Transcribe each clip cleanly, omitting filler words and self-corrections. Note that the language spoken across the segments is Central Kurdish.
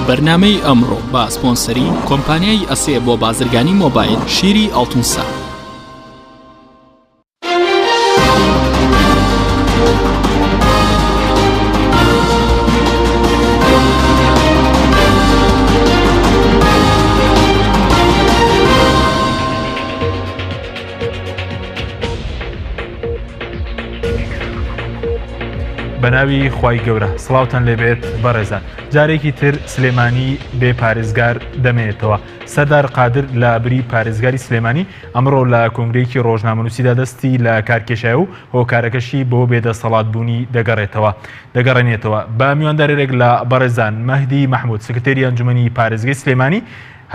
بەرنامەی ئەمڕۆ بە سپۆنسەری کۆمپانیای ئەسێ بۆ بازرگانی مۆبایل شیری ئەڵتونسا. بەناوی خوای گەورە سڵاوتان لێبێت بەڕێزان. جارێکی تر سلێمانی بێ پارێزگار دەمێتەوە. سەردار قادر لە بری پارێزگاری سلێمانی ئەمڕۆ لە کۆنگرەیەکی ڕۆژنامەنووسیدا دەستی لە کارکێشای و هۆکارەکەشی بۆ بێدەسەڵاتبوونی دەگەڕێتەوە. بە میواندارێک لە بەڕێزان مەهدی مەحموود سکرتێری ئەنجومەنی پارێزگای سلێمانی،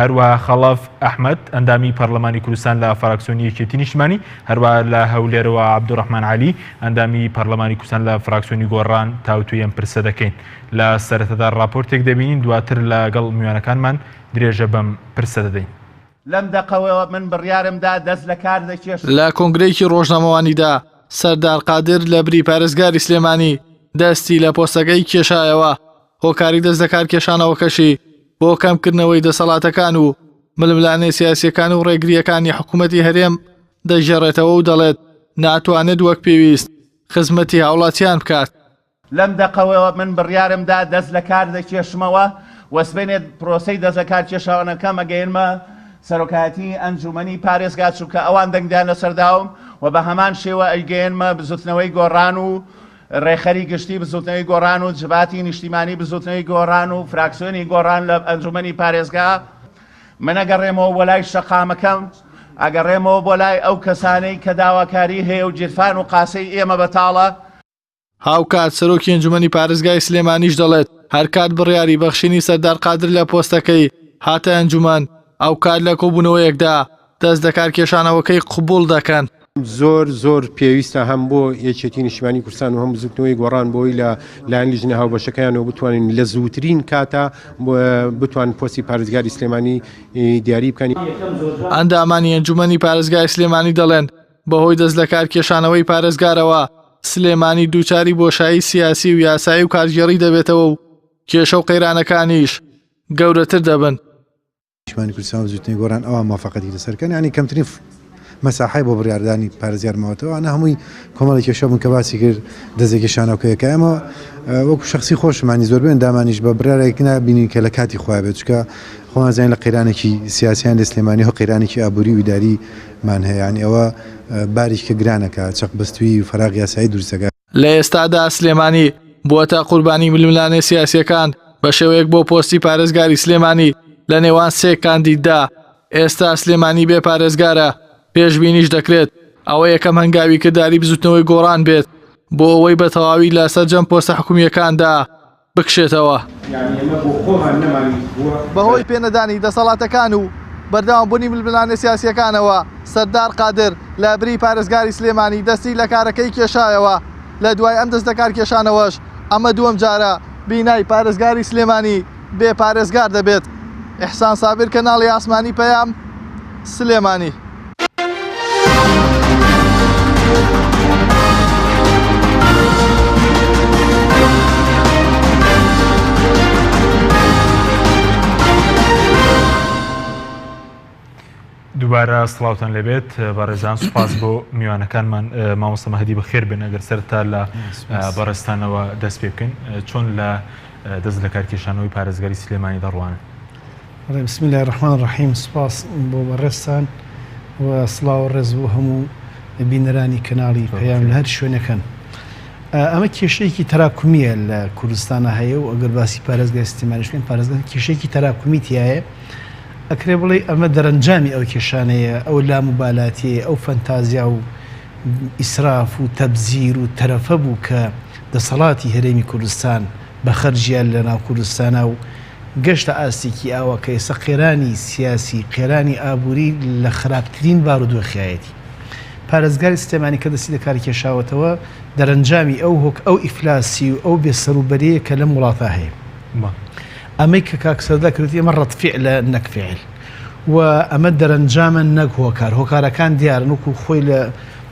هەروە خەڵەف ئەحمەد ئەندامی پەرلەمانی کوردستان لە فراکسیۆنی یەکێتی نیشتیمانی، هەروە لە هەولێرەوە عەبدوڕەحمان عەلی ئەندامی پەرلەمانی کوردستان لە فراکسیۆنی گۆڕان تاوتوێیان پرسە دەکەین. لە سەرەتادا راپۆرتێک دەبینین، دواتر لەگەڵ میوانەکانمان درێژە بەم پرسە دەدەین. لەم دەقەوەوە من بڕیارمدا دەست لە کار دەکێش. لە کۆنگرەیەکی ڕۆژنامەوانیدا سەردار قادر لە بری پارێزگاری سلێمانی دەستی لە پۆستەکەی کێشایەوە هۆکاری دەست لە کار کێشانەوەکەشی بۆ کەمکردنەوەی دەسەڵاتەکان و ململانەی سیاسیەکان و ڕێگریەکانی حکوومەتی هەرێم دەژێڕێتەوە و دەڵێت ناتوانێت وەک پێویست خزمەتی هاوڵاتیان بکات. لەم دەقەوەوە من بڕیارمدا دەست لە کار دەکێشمەوە وەسبێنێت پرۆسەی دەست لە کار کێشاوانەکە مەگەێنمە سەرۆکایەتی ئەنجومەنی پارێزگا چووکە ئەوان دەنگدان لەسەرداوم و بە هەمان شێوە ئەیگەێنمە بزوتنەوەی گۆڕان و ڕێخەری گشتی بزوتنەوەی گۆڕان و جباتی نیشتیمانی بزوتنەوەی گۆڕان و فراکسیۆنی گۆڕان لە ئەنجومەنی پارێزگا. من ئەگەڕێمەوە بۆ لای شەقامەکەم، ئەگەڕێمەوە بۆ لای ئەو کەسانەی کە داواکاری هەیە و جیرفان و قاسەی ئێمە بەتاڵە. هاوکات سەرۆکی ئەنجومەنی پارێزگای سلێمانیش دەڵێت هەرکات بڕیاری بەخشینی سەردار قادر لە پۆستەکەی هاتە ئەنجومەن، ئەو کات لە کۆبوونەوەیەکدا دەست لە کار کێشانەوەکەی قبوڵ دەکەن. زۆر پێویستە هەم بۆ یەکێتی نیشتیمانی کوردستان و هەم بزوتنەوەی گۆڕان بۆی لە لایەن لیژنە هاوبەشەکەیانەوە بتوانین لە زووترین کاتە بتوان پۆستی پارێزگاری سلێمانی دیاری بکەنی. ئەندامانی ئەنجومەنی پارێزگای سلێمانی دەڵێن بەهۆی دەست لە کار کێشانەوەی پارێزگارەوە سلێمانی دووچاری بۆشایی سیاسی و یاسایی و کارژێڕی دەبێتەوە و کێشە و قەیرانەکانیش گەورەتر دەبن. نیشتیمانی کوردستان و زووتنەوەی گۆڕان ئەوە موافقەتی لەسەرکەن، ینی کەمترین مەساحای بۆ بڕیاردانی پارێزگارمەوەتەوە ئەنە هەمووی کۆمەڵی کێشە بوون کە باسی کرد دەستێکێشانەوەکەیەکە. ئێمە وەکو شخصی خۆشمانی زۆربەیان دامانیش بە برارێک نبینین کە لە کاتی خۆیان بێت، چکە خۆمان زانین لە قەیرانێکی سیاسیان لە سلێمانی هەو قەیرانێکی ئابووری و ئیداریمان هەیە، ینی ئەوە باریکە گرانەکە چەقبەستووی و فەراغ یاسایی دروستەکە. لە ئێستادا سلێمانی بووەتە قوربانی ململانەی سیاسیەکان بە شێوەیەک بۆ پۆستی پارێزگاری سلێمانی لە نێوان سێ کاندیددا. ئێستا سلێمانی بێ پارێزگارە، پێشبینیش دەکرێت ئەوە یەکەم هەنگاوی کردداری بزوتنەوەی گۆڕان بێت بۆ ئەوەی بە تەواوی لە سەرجەم پۆستە حکوومیەکاندا بکشێتەوە. بەهۆی پێنەدانی دەسەڵاتەکان و بەردەوامبوونی ململانە سیاسیەکانەوە سەردار قادر لە بری پارێزگاری سلێمانی دەستی لە کارەکەی کێشایەوە. لە دوای ئەم دەست لە کار کێشانەوەش ئەمە دووەم جارە بینای پارێزگاری سلێمانی بێ پارێزگار دەبێت. ئیحسان سابر، کەناڵی ئاسمانی پەیام، سلێمانی. دووبارە سڵاوتان لێبێت بەڕێزان، سوپاس بۆ میوانەکانمان. مامۆستا مەهدی بەخێر بن ئەگەر سەرتا لە بەڕێستانەوە دەست پێ بکەین. چۆن لە دەست لە کارکێشانەوەی پارێزگاری سلێمانی دەڕوانن؟ بسم الله الرحمن الرحیم. سپاس بۆ بەڕێستان و سڵاو و ڕێز بۆ هەموو بینەرانی کەناڵی پەیام لە هەر شوێنەکەن. ئەمە کێشەیەکی تەراکومیە لە کوردستانە هەیە و ئەگەر باسی پارێزگای سلێمانیشکەین، پارێزگای کێشەیەکی تەراکومی تایە. ئەکرێ بڵێ ئەمە دەرەنجامی ئەو کێشانەیە، ئەو لامبالاتیە، ئەو فەنتازیا و ئیسراف و تەبزیر و تەرەفە بوو کە دەسەڵاتی هەرێمی کوردستان بە خەرجیان لە ناو کوردستانە و گەشتە ئاستێکی ئاوە کە ئێستا قێرانی سیاسی، قێرانی ئابووری لە خراپترین بارودۆخایەتی. پارێزگاری سلێمانی کە دەستی لە کاری کێشاوەتەوە دەرەنجامی ئەو ئیفلاسی و ئەو بێسەروبەریە کە لەم وڵاتە هەیە. ئەمەی کە کاکسەردا کردی ئەمە ڕەتفعلە نەک فعل، و ئەمە دەرەنجامە نەک هۆکار. هۆکارەکان دیارن، وەکو خۆی لە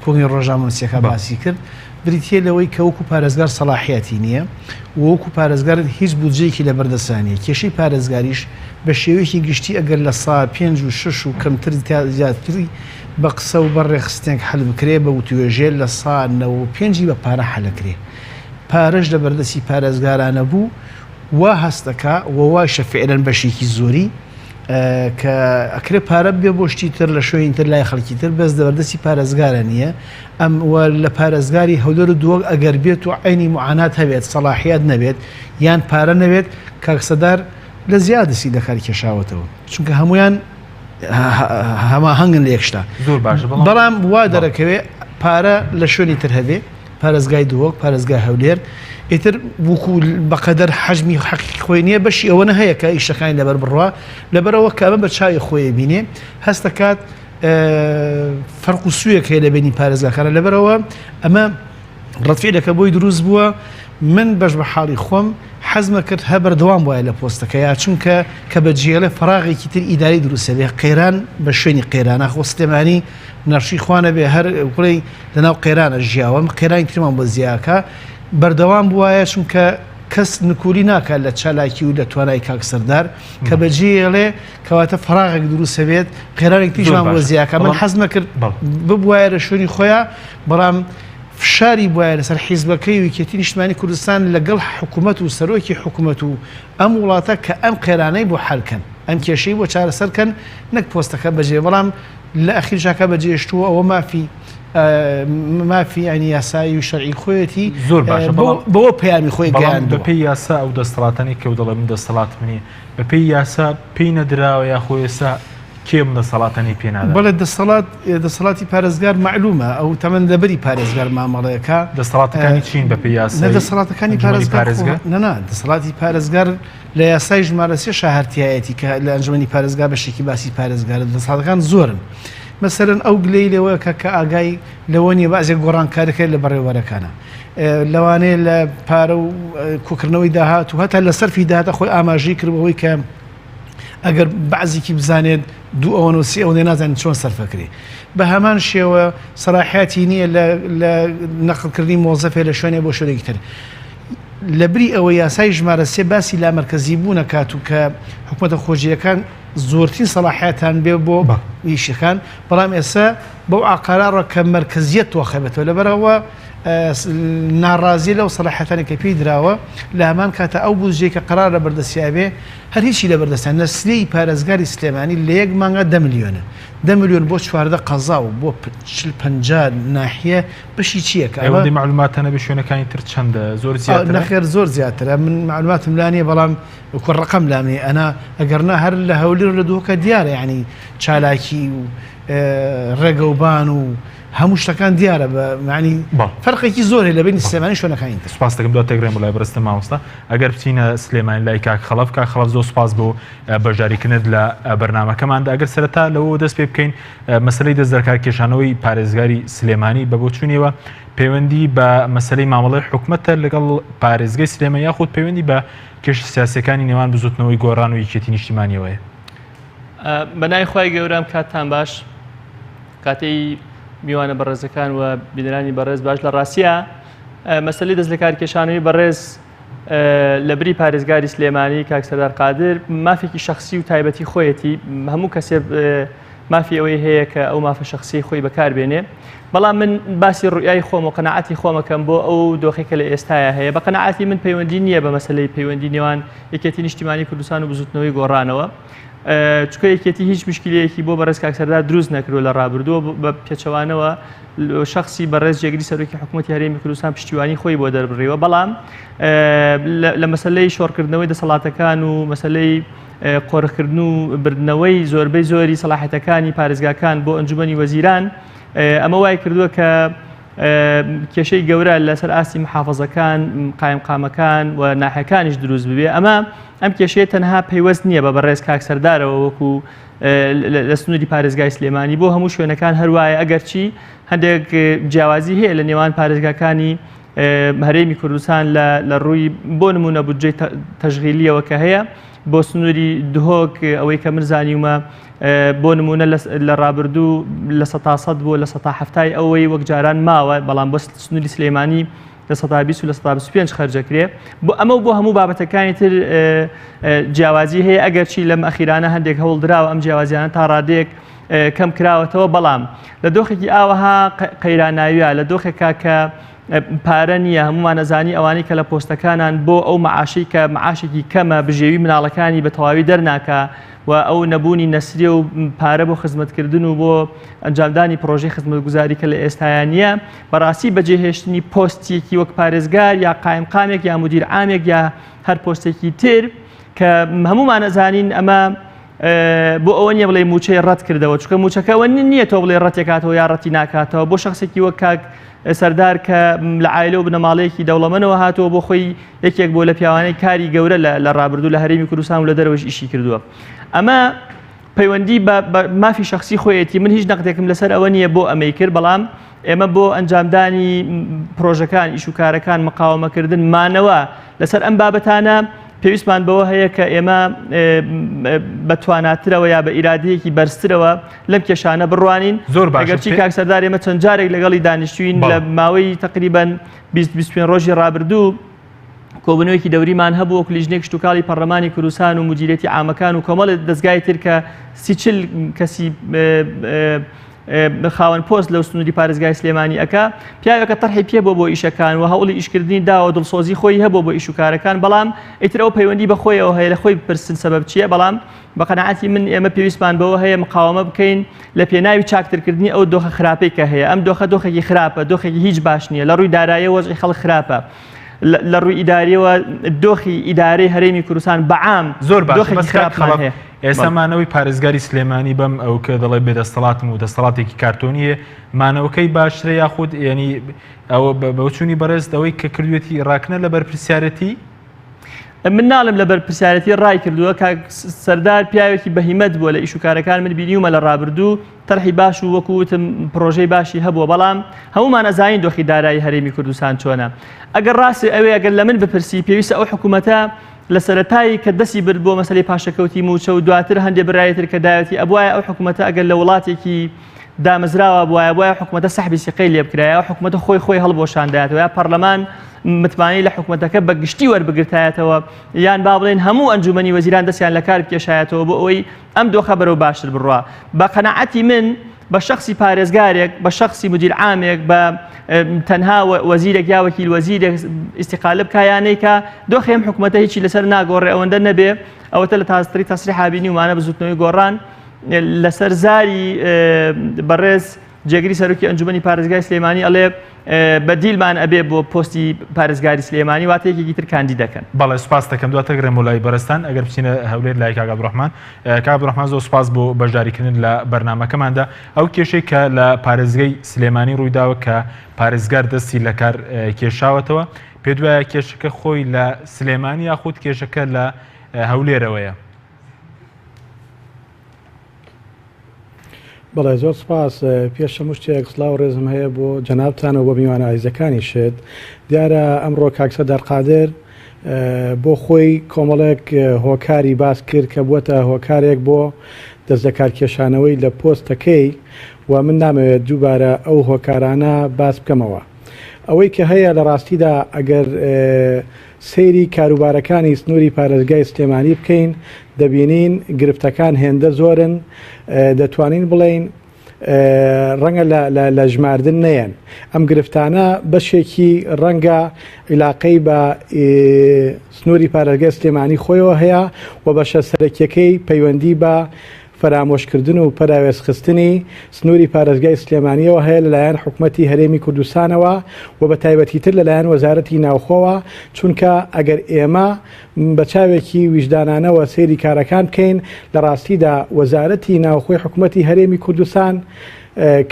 کۆنگرەی ڕۆژنامەنووسیەکە باسی کرد. بریتە لەوەی کە وەکو پارێزگار سەلاحیەتی نییە وەکو پارێزگار هیچ بودجەیەکی لە بەردەستانیە کێشەی پارێزگاریش بە شێوەیەکی گشتی ئەگەر لە سا 5 و 6 و کەمتر زیاتری بە قسە و بەڕێخستێک هەل بکرێ بە وتوێژێ لە سا 95 بە پارە هەلەکرێ پارەش لە بەردەستی پارێزگارانە بوو وا هەستەکە وەواشە فعلەن بەشێکی زۆری کە ئەکرێ پارە بێ بۆ شتی تر لە شوێنی تر لای خەڵکی تر بەس دەبەردەستی پارێزگارە نییە ئەم لە پارێزگاری هەولەر و دووەک ئەگەر بێت و عینی معانات هەبێت سەلاحیات نەبێت یان پارە نەبێت کاکسەدار لە زیادسی لە کار کێشاوەتەوە چونکە هەمویان هەماهەنگن لە یەکشتا بەڵام وا دەرەکەوێ پارە لە شوێنی تر هەبێ پارێزگای دووەک پارێزگای هەولێر ئیتر وەکو بەقەدەر حەجمی حەقیقی خۆی نییە بەشی ئەوە هەیە کە ئیشەکانی لەبەر بڕوا لەبەرەوە کامە بە چاوی خۆی بینێ هەست دەکات فەرق و سوویەک هەیە لە بینی پارێزگاکانە لەبەرەوە ئەمە ڕەتفعیلەکە بۆی دروست بووە من بەش بە حاڵی خۆم حەزمە کرد هە بەردەوام وایە لە پۆستەکە یا چونکە کە بە جێڵێ فراغێکی تر ئیداری دروستە بێ قەیران بە شوێنی قەیرانە خۆ سلێمانی نەرشی خوانە بێ هەر کوڵی لەناو قەیرانە ژیاوە قەیرانی ترمان بە زیاکە بەردەوام بواە چونکە کەس نکولی ناکات لە چالاکی و لە توانای کاکسەردار کە بەجێڵێ کەواتە فراغێک دروستە بێت قەیرانێک تیژمان بۆ زیاکە من حەزمە کرد ببوایە لە شوێنی خۆیان بەڵام فشاری بواە لەسەر حیزبەکەی و یەکێتی نیشتیمانی کوردستان لەگەڵ حکوومەت و سەرۆکی حکوومەت و ئەم وڵاتە کە ئەم قەیرانەی بۆ حەلکەن ئەم کێشەی بۆ چارەسەرکەن نەک پۆستەکە بەجێ بەڵام لە ئەخیرشاکە بەجێشتووە ئەوە مافی ینی یاسایی و شەرعی خۆیەتی زۆر باشە بەوە پەیامی خۆی گەیان بە پێی یاسا ئەو دەسەڵاتانی کە دەڵێ من دەسەڵات منێ بە پێی یاسا پێی نەدراوە یا خۆیسا کێم دەسەڵاتانی پێنادا بەڵێ دەسەڵاتی پارێزگار معلومە ئەو تەمەن لەبەری پارێزگار مامەڵەیەەکە دەسەڵاتەکانی چین بە پێی یاسا دەسەڵاتەکانی پارێزگار نەنا دەسەڵاتی پارێزگار لە یاسای ژمارە 3 شاهرتایەتی کە لە ئەنجومەنی پارێزگار بەشێکی باسی پارێزگارە دەسەڵاتەکان زۆرن مەسەرەن ئەو گلەی لەوە کە ئاگای لەوە نیە بەعزێک گۆڕانکارەکە لە بەڕێوەرەکانە لەوانەیە لە پارە و کوکردنەوەی داهات و هەتا لە سەرفی داهاتە خۆی ئاماژەی کردەوەی کە ئەگەر بەعزێکی بزانێت دوو ئەوەن و سێ ئەوەی نازانێت چۆن سەرفەکرێ بە هەمان شێوە سەراحەتی نییە لە نەقلکردنی مۆزەفێ لە شوێنێ بۆ شوێنێکی تر لە بری ئەوە یاسای ژمارە 3 باسی لا مەرکەزی بوو نەکات و کە حکوومەتە خۆجیەکان زۆرترین سەلاحیەتان بێ بۆ ئیشەکان بەڵام ئێستا بەو ئاقارڕە کە مەرکزیەت تۆخەبێتەوە لەبەرەوە ناڕازی لەو سەلاحەتانی کە پێی دراوە لە هەمان کاتە ئەو بودجەی کە قەرار لە بەردەستیابێ هەر هیچی لە بەردەستان نەسلەی پارێزگاری سلێمانی لە یەک مانگە 10 میلیۆنە 10 میلیۆن بۆ 14 قەزا و بۆ 50 ناحیە بەشی چیەکە ئەوەی معلوماتانە بە شوێنەکانی تر چەندە زۆر زیاتر نەخێر زۆر زیاترە من معلوماتم لانیە بەڵام ڕقم لامێ ئەنا ئەگەرنا هەر لە هەولێر لە دووکە دیارە یعنی چالاکی و ڕێگەوبان و هەموو شتەکان دیارە بە معنی فەرقێکی زۆرە لە بینی سلێمانی شوێنەکانی تر. سوپاس دەکەم دوات تێگرێم وڵای بەڕستە مامۆستا ئەگەر بچینە سلێمانی لای کاک خەڵەف زۆر سوپاس بۆ بەشداریکردنت لە بەرنامەکەماندا ئەگەر سەرەتا لەوە دەست پێ بکەین مەسەلەی دەستدەرکار کێشانەوەی پارێزگاری سلێمانی بە بۆ چوونیەوە پەیوەندی بە مەسەلەی مامەڵەی حکوومەتە لەگەڵ پارێزگای سلێمانی یاخود پەیوەندی بە کێشە سیاسیەکانی نێوان بزوتنەوەی گۆڕان و یەکێتی نیشتیمانیەوەیە. بەنای خۆی گەورم کاتتان باش کاتەی میوانە بەڕێزەکان و بینەرانی بەڕێز باش لە ڕاستیە مەسەلەی دەست لە کارکێشانەوەی بەڕێز لە بری پارێزگاری سلێمانی کاک سەردار قادر مافێکی شەخسی و تایبەتی خۆیەتی هەموو کەسێ مافی ئەوەی هەیە کە ئەو مافە شەخسی خۆی بەکاربێنێ بەڵام من باسی ڕوئای خۆم و قەناعەتی خۆمەکەم بۆ ئەو دۆخێکە لە ئێستاە هەیە بە قەناعەتی من پەیوەندی نییە بە مەسەلەی پەیوەندی نێوان یەکێتی نیشتیمانی کوردستان و بزوتنەوەی گۆڕانەوە چکە یەکێتی هیچ مشکلەیەکی بۆ بەڕێز کاک سەردار دروست نەکردو لە ڕابردووە بە پێچەوانەوە شخصی بەڕێز جێگری سەرۆکی حکوومەتی هەرێمی کوردستان پشتیوانی خۆی بۆ دەربڕێەوە بەڵام لە مەسەلەی شۆڕکردنەوەی دەسەڵاتەکان و مەسەلەی قۆڕکردن و بردنەوەی زۆربەی زۆری سەلاحەتەکانی پارێزگاکان بۆ ئەنجومەنی وەزیران ئەمە وای کردووە کە کێشەی گەورە لەسەر ئاسی محافەزەکان قایمقامەکان و ناحەکانیش دروست ببێ ئەم کێشەیە تەنها پەیوەست نییە بە بەڕێز کاک سەردارەوە وەکو لە سنووری پارێزگای سلێمانی بۆ هەموو شوێنەکان هەروایە ئەگەرچی هەندێک جیاوازی هەیە لە نێوان پارێزگاکانی هەرێمی کوردستان لە ڕووی بۆ نمونە بودجەی تەشغیلیەوە کە هەیە بۆ سنووری دهۆک ئەوەی کە من زانیومە بۆ نمونە لە ڕابردوو لە 100 بۆ لە 170 ئەوەی وەک جاران ماوە بەڵام بۆ سنووری سلێمانی لە 120 و لە 125 خەرجەکرێ بۆ ئەمە بۆ هەموو بابەتەکانی تر جیاوازی هەیە ئەگەرچی لەم ئەخیرانە هەندێک هەوڵ درراوە ئەم جیاوازیانە تا ڕادێک کەم کراوەتەوە بەڵام لە دۆخێکی ئاوەها قەیراناویە لە دۆخێکا کە پارە نییە هەمومان نەزانی ئەوانەی کە لە پۆستەکانان بۆ ئەو معاشی کە معاشێکی کەمە بژێوی مناڵەکانی بە تەواوی دەرناکە و ئەو نەبوونی نەسری و پارە بۆ خزمەتکردن و بۆ ئەنجامدانی پرۆژەی خزمەتگوزاری کە لە ئێستایانە بەڕاستی بەجێهێشتنی پۆستێکی وەک پارێزگار یا قایمقامێک یا مدیر عامێک یا هەر پۆستێکی تر کە هەمومان نەزانین ئەمە بۆ ئەوە نییە بڵێ موچەی ڕەت کردەوە چونکە موچەکەەوە نییە تۆ بڵێ ڕەتێکاتەوە یا ڕەتی ناکاتەوە بۆ شخصێکی وەک کاک سەردار کە لە عایلە و بنەماڵەیەکی دەوڵەمەنەوە هاتووە بۆ خۆی یەکێک بۆ لە پیاوانەی کاری گەورە لە ڕابردوو لە هەرێمی کوردستان و لە دەرەوەش ئیشی کردووە ئەمە پەیوەندی بە مافی شخصی خۆیەتی من هیچ نەقدێکم لەسەر ئەوە نییە بۆ ئەمەی کرد بەڵام ئێمە بۆ ئەنجامدانی پرۆژەکان ئیشوکارەکان مقاومەکردن مانەوە لەسەر ئەم بابەتانە پێویستمان بەوە هەیە کە ئێمە بەتواناترەوە یا بە ئیرادەیەکی بەرزترەوە لەم کێشانە بڕوانین زۆر باش ئەگەرچی کاک سەردار ئێمە چەند جارێک لەگەڵی دانیشتووین لە ماوەی تقریباً 25 ڕۆژی ڕابردوو کۆبنەوەیەکی دەوریمان هەبوو وەکو لیژنەیەک شتوکاڵی پەرلەمانی کوردستان و مدیرێتی عامەکان و کۆمەڵ دەستگای تر کە 30 کەسی خاوەن پۆست لەو سنووری پارێزگای سلێمانی ئەکا پیاوێکە تەرحی پێ بۆ ئیشەکان و هەوڵی ئیشکردنی داوە دڵسۆزی خۆی هەبوو بۆ ئیشوکارەکان بەڵام ئیتر ئەو پەیوەندی بە خۆیەوە هەیە لە خۆی بپرسن سەبەب چییە بەڵام بە قەناعەتی من ئێمە پێویستمان بەوە هەیە مقاومە بکەین لە پێناوی چاکترکردنی ئەو دۆخە خراپەی کە هەیە ئەم دۆخێکی خراپە دۆخێکی هیچ باش نییە لە ڕووی داراییە وەزعی خەڵک خراپە لە ڕووی ئیداریەوە دۆخی ئیدارەی هەرێمی کوردستان بەعام زۆر دۆخێکی خراپمان هەیە ئێستامانەوەی پارێزگاری سلێمانی بەم ئەو کە دەڵێ بێدەستەڵاتم و دەستەڵاتێکی کارتۆنیە مانەوەکەی باشترە یاخود ینی ئەوە بەوچوونی بەڕێز ئەوەی کە کردوێتی ڕاکنە لەبەر پرسیارەتی من ناڵم لەبەر پرسیارەتی ڕای کردووە کاک سەردار پیاوێکی بەهیمەت بووە لە ئیشوکارەکان من بینیومە لە ڕابردوو تەرحی باش و وەکوتم پرۆژەی باشی هەبووە بەڵام هەمومان ئەزانین دۆخی دارایی هەرێمی کوردستان چۆنە ئەگەر ڕاستی ئەوێ ئەگەر لە من بپرسی پێویستە ئەو حکوومەتە لە سەرەتایی کە دەستی برد بۆ مەسەلەی پاشەکەوتی موچە و دواتر هەندێک برایەتر کە داوەتی ئەبوایە ئەو حکوومەتە ئەگەر لە وڵاتێکی دامەزراوە بواە حکوومەتە سەحبی سیقەی لێ بکرایە حکوومەتە خۆی هەڵبۆشاندایەتەوە یا پەرلەمان متمانی لە حکوومەتەکە بە گشتی وەربگرتایەتەوە یان با بڵێن هەموو ئەنجومەنی وەزیران دەستیان لە کار بکێشایەتەوە بۆ ئەوەی ئەم دۆخە بەرەو باشتر بڕوا بە قەناعەتی من بە شخصی پارێزگارێک بە شخصی مدیر عامێک بە تەنها وەزیرێک یا وەکیل وەزیرێک ئیستیقالە بکایانەی کە دۆخی ئەم حکوومەتە هیچی لەسەر ناگۆڕێ ئەوەندە نەبێ ئەوەتە لە تازتری تەسریح بینی ومانە بزوتنەوەی گۆڕان لەسەر زاری بەڕێز جێگری سەرۆکی ئەنجومەنی پارێزگای سلێمانی ئەڵێ بەدیلمان ئەبێ بۆ پۆستی پارێزگاری سلێمانی واتەیەکی تر کاندی دەکەن. بەڵێ سوپاس دەکەم دواتە گرێم وڵای بەرزستان ئەگەر بچینە هەولێر لای کاک عەبدوڕەحمان. کاک عەبدوڕەحمان زۆر سوپاس بۆ بەشداریکردن لە بەرنامەکەماندا. ئەو کێشەی کە لە پارێزگای سلێمانی ڕوویداوە کە پارێزگار دەستی لە کار کێشاوەتەوە پێ دوایە کێشەکە خۆی لە سلێمانی یاخود کێشەکە لە هەولێرەوەیە. بەڵێ زۆر سپاس پێش هەموو شتێک سڵاو ڕێزم هەیە بۆ جەنابتانەوە بۆ میوانە ئایزەکانی شێت دیارە ئەمڕۆ کاک سەردار قادر بۆ خۆی کۆمەڵێک هۆکاری باس کرد کە بووەتە هۆکارێک بۆ دەست لە کارکێشانەوەی لە پۆستەکەی و من نامەوێت دووبارە ئەو هۆکارانە باس بکەمەوە. ئەوەی کە هەیە لە ڕاستیدا ئەگەر سەیری کاروبارەکانی سنووری پارێزگای سلێمانی بکەین دەبینین گرفتەکان هێندە زۆرن دەتوانین بڵێین ڕەنگە لە ژماردن نەیەن ئەم گرفتانە بەشێکی ڕەنگە عیلاقەی بە سنووری پارێزگای سلێمانی خۆیەوە هەیە و بەشە سەرەکیەکەی پەیوەندی بە فەرامۆشکردن و پەراوێزخستنی سنووری پارێزگای سلێمانیەوە هەیە لەلایەن حکوومەتی هەرێمی کوردستانەوە و بە تایبەتی تر لەلایەن وەزارەتی ناوخۆوە چونکە ئەگەر ئێمە بە چاوێکی ویژدانانەوە سەیری کارەکان بکەین لە ڕاستیدا وەزارەتی ناوخۆی حکوومەتی هەرێمی کوردستان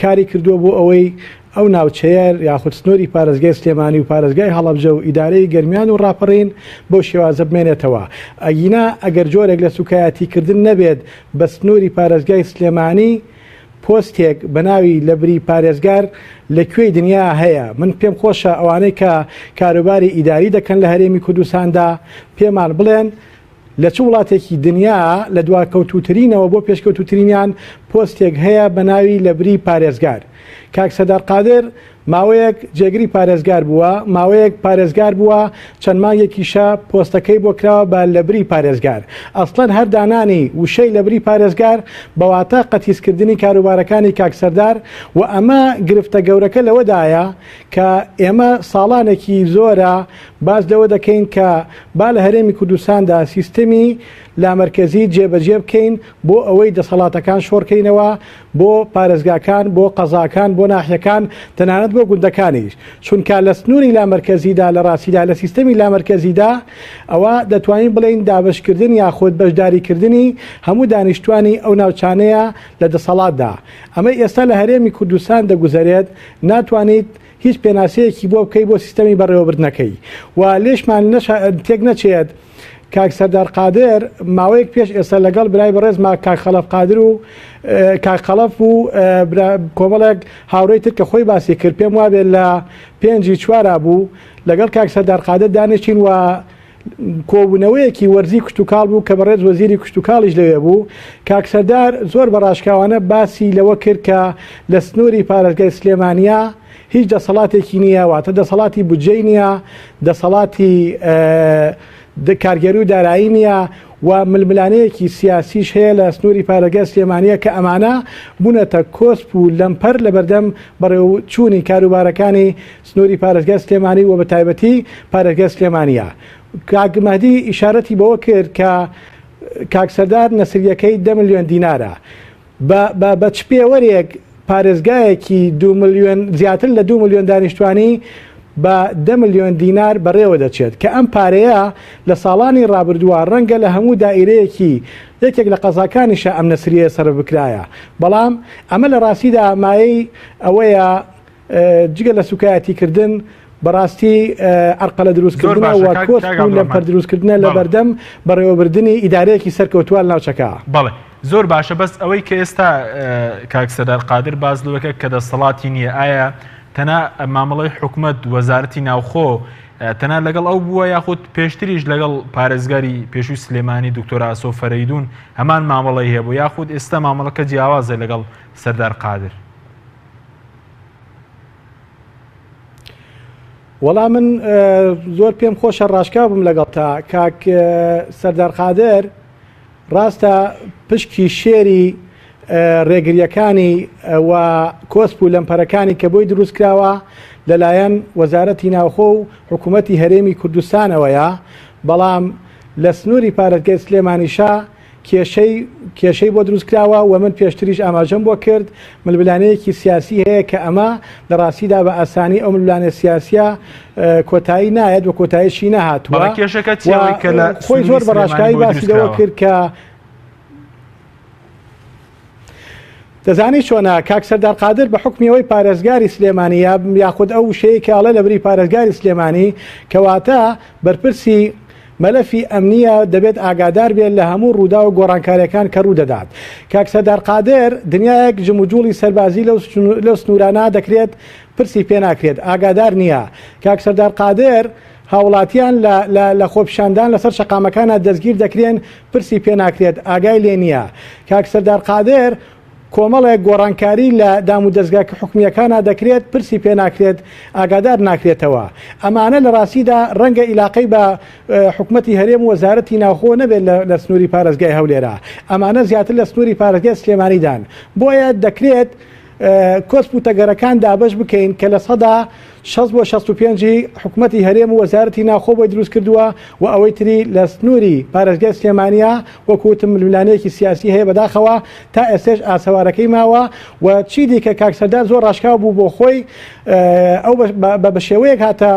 کاری کردووە بۆ ئەوەی ئەو ناوچەیە یاخود سنووری پارێزگای سلێمانی و پارێزگای هەڵەبجە و ئیدارەی گەرمیان و ڕاپەڕین بۆ شێوازە بمێنێتەوە ئەگینا ئەگەر جۆرێک لە سوکایەتیکردن نەبێت بە سنووری پارێزگای سلێمانی پۆستێک بە ناوی لەبری پارێزگار لەکوێی دنیا هەیە من پێم خۆشە ئەوانەی کە کاروباری ئیداری دەکەن لە هەرێمی کوردستاندا پێمان بڵێن لە چ وڵاتێکی دنیا لە دوا کەوتوترینەوە بۆ پێشکەوتوترینیان پۆستێک هەیە بە ناوی لەبری پارێزگار. کاک سەردار قادر ماوەیەک جێگری پارێزگار بووە، ماوەیەک پارێزگار بووە، چەند مانگێکیشە پۆستەکەی بۆ کراوە بە لەبری پارێزگار. ئەسڵەن هەردانانی وشەی لەبری پارێزگار بەواتە قەتیسکردنی کاروبارەکانی کاک سەردار و ئەمە گرفتە گەورەکە لەوەدایە کە ئێمە ساڵانێکی زۆرە باز لەوە دەکەین کە با لە هەرێمی کوردستاندا سیستەمی لامەرکەزی جێبەجێ بکەین بۆ ئەوەی دەسەڵاتەکان شۆڕکەینەوە بۆ پارێزگاکان، بۆ قەزاکان، بۆ ناحیەکان، تەنانەت بۆ گوندەکانیش. چونکە لە سنووری لامەرکەزیدا لە ڕاستیدا لە سیستەمی لامەرکەزیدا ئەوە دەتوانین بڵین دابشکردن یاخود بەشداریکردنی هەموو دانیشتوانی ئەو ناوچانەیە لە دەسەڵاتدا. ئەمە ئێستا لە هەرێمی کوردستان دەگوزارێت، ناتوانیت هیچ پێناسەیەکی بۆ بکەی بۆ سیستەمی بەڕێوەبردنەکەی و لێشمان تێک نەچێت. کاک سەردار قادر ماوەیەک پێش ئێستا لەگەڵ برای بەڕێزما کاک خەلەف قادر و کاک خەلەف و کۆمەڵێک هاوڕێی تر کە خۆی باسی کرد پێم وابێت لە 5/4 بوو لەگەڵ کاک سەردار قادر دانیشتین و کۆبوونەوەیەکی وەرزی کشتتوکاڵ بوو کە بەڕێز وەزیری کشتتوکاڵیش لەوێ بوو. کاک سەردار زۆر بەڕاشکاوانە باسی لەوە کرد کە لە سنووری پارێزگای سلێمانیە هیچ دەسەڵاتێکی نییە، واتە دەسەڵاتی بودجەی نییە، دەسەڵاتی کارگەری و دارایی نییە و ململانەیەکی سیاسیش هەیە لە سنووری پارێزگای سلێمانیە کە ئەمانە بوونەتە کۆسپ و لەمپەر لە بەردەم بەڕێوەچوونی کاروبارەکانی سنووری پارێزگای سلێمانی و بە تایبەتی پارێزگای سلێمانیە. کاک مەهدی ئیشارەتی بەوە کرد کە کاک سەردار نەسریەکەی 10 ملیۆن دینارە. بە چ پێوەرێک پارێزگایەکی 2 ملیۆن زیاتر لە 2 ملیۆن دانیشتوانی بە 10 ملیۆن دینار بەڕێوە دەچێت کە ئەم پارەیە لە ساڵانی ڕابردووە ڕەنگە لە هەموو دائیرەیەکی یەکێک لە قەزاکانیشە ئەم نەسریە سەر بکرایە. بەڵام ئەمە لە ڕاستیدا مایەی ئەوەیە جگە لە سوکایەتیکردن بەڕاستی ئەرقە لە دروستکردنەوە و کۆسپ و لەمپەر دروستکردنە لە بەردەم بەڕێوەبردننی ئیدارەیەکی سەرکەوتووە ناوچەکە. بەڵێ زۆر باشە، بەس ئەوەی کە ئێستا کاک سەردار قادر باز لەوەکە کە دەسەڵاتی نییە، ئایا تەنها مامەڵەی حکوومەت وەزارەتی ناوخۆ تەنها لەگەڵ ئەو بووە یاخود پێشتریش لەگەڵ پارێزگاری پێشووی سلێمانی دکتۆر ئاسۆ فەرەیدون هەمان مامەڵەی هەیە بوو یاخود ئێستا مامەڵەکە جیاوازە لەگەڵ سەردار قادر؟ وەڵام من زۆر پێم خۆشە ڕاشکا بم لەگەڵ تا کاک سەردار قادر ڕاستە پشکی شێری ڕێگریەکانی و کۆسپ و لەمپەرەکانی کە بۆی دروست کراوە لەلایەن وەزارەتی ناوخۆ و حکوومەتی هەرێمی کوردستانەوەیە. بەڵام لە سنووری پارێزگای سلێمانیشا کێشەی بۆ دروست کراوە و من پێشتریش ئاماژەم بۆ کرد ململانەیەکی سیاسی هەیە کە ئەمە لە ڕاستیدا بە ئاسانی ئەو ململانە سیاسیە کۆتایی نایەت و کۆتاییشی نەهاتووە. خۆی زۆر بەڕاشکایی باسی لەوە کرد کە دەزانی چۆنە کاک سەردار قادر بە حکمیەوەی پارێزگاری سلێمانیە یاخود ئەو وشەیە کە ئەڵە لەبری پارێزگاری سلێمانی کەواتە بەرپرسی مەلەفی ئەمنیە دەبێت ئاگادار بێت لە هەموو ڕوودا و گۆڕانکاریەکان کە ڕوو دەدات. کاک سەردار قادر دنیایەک جموجوڵی سەربازی لەو سنوورانە دەکرێت پرسی پێ ناکرێت، ئاگادار نییە. کاک سەردار قادر هاوڵاتیان لە خۆپیشاندان لەسەر شەقامەکانە دەستگیر دەکرێن پرسی پێ ناکرێت، ئاگای لێ نییە. کاک سەردار قادر کۆمەڵێک گۆڕانکاری لە دام و دەستگاکە حکومیەکانە دەکرێت پرسی پێ ناکرێت، ئاگادار ناکرێتەوە. ئەمانە لە ڕاستیدا ڕەنگە ئیلاقەی بە حکوومەتی هەرێم و وەزارەتی ناوخۆ نەبێت لە سنووری پارێزگای هەولێرە، ئەمانە زیاتر لە سنووری پارێزگای سلێمانیدان. بۆیە دەکرێت کۆسپ و تەگەرەکان دابش بکەین کە لە سەدا 60 بۆ 65 حکوومەتی هەرێم و وەزارەتی ناوخۆ بۆی دروست کردووە و ئەوەی تری لە سنووری پارێزگای سلێمانیە وەکوتم ململانەیەکی سیاسی هەیە بەداخەوە تا ئێستش ئاسەوارەکەی ماوە و چی دیکە کاک سەردار زۆر ڕاشکاو بوو بۆ خۆی ئەو بە شێوەیەک هاتە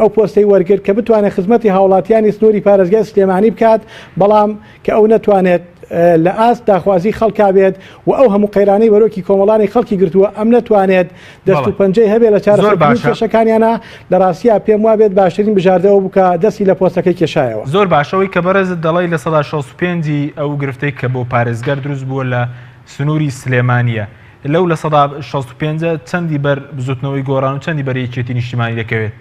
ئەو پۆستەی وەرگرت کە بتوانێت خزمەتی هاوڵاتیانی سنووری پارێزگای سلێمانی بکات، بەڵام کە ئەو نەتوانێت لە ئاست داخوازی خەڵکا بێت و ئەو هەموو قەیرانەی بەرۆکی کۆمەڵانی خەڵکی گرتووە ئەم نەتوانێت دەست و پەنجەی هەبێت لە چارەسەرکێشەکانیانە لە ڕاستیە پێم وابێت باشترین بژاردەوە بکە دەستی لە پۆستەکەی کێشایەوە. زۆر باشەوەی کە بەڕێزت دەڵی لە 65 ئەو گرفتەی کە بۆ پارێزگەر دروست بووە لە سنووری سلێمانیە لەو لە 65 چەندی بەر بزوتنەوەی گۆڕان و چەندی بەر یەکێتی نیشتیمانی دەکەوێت؟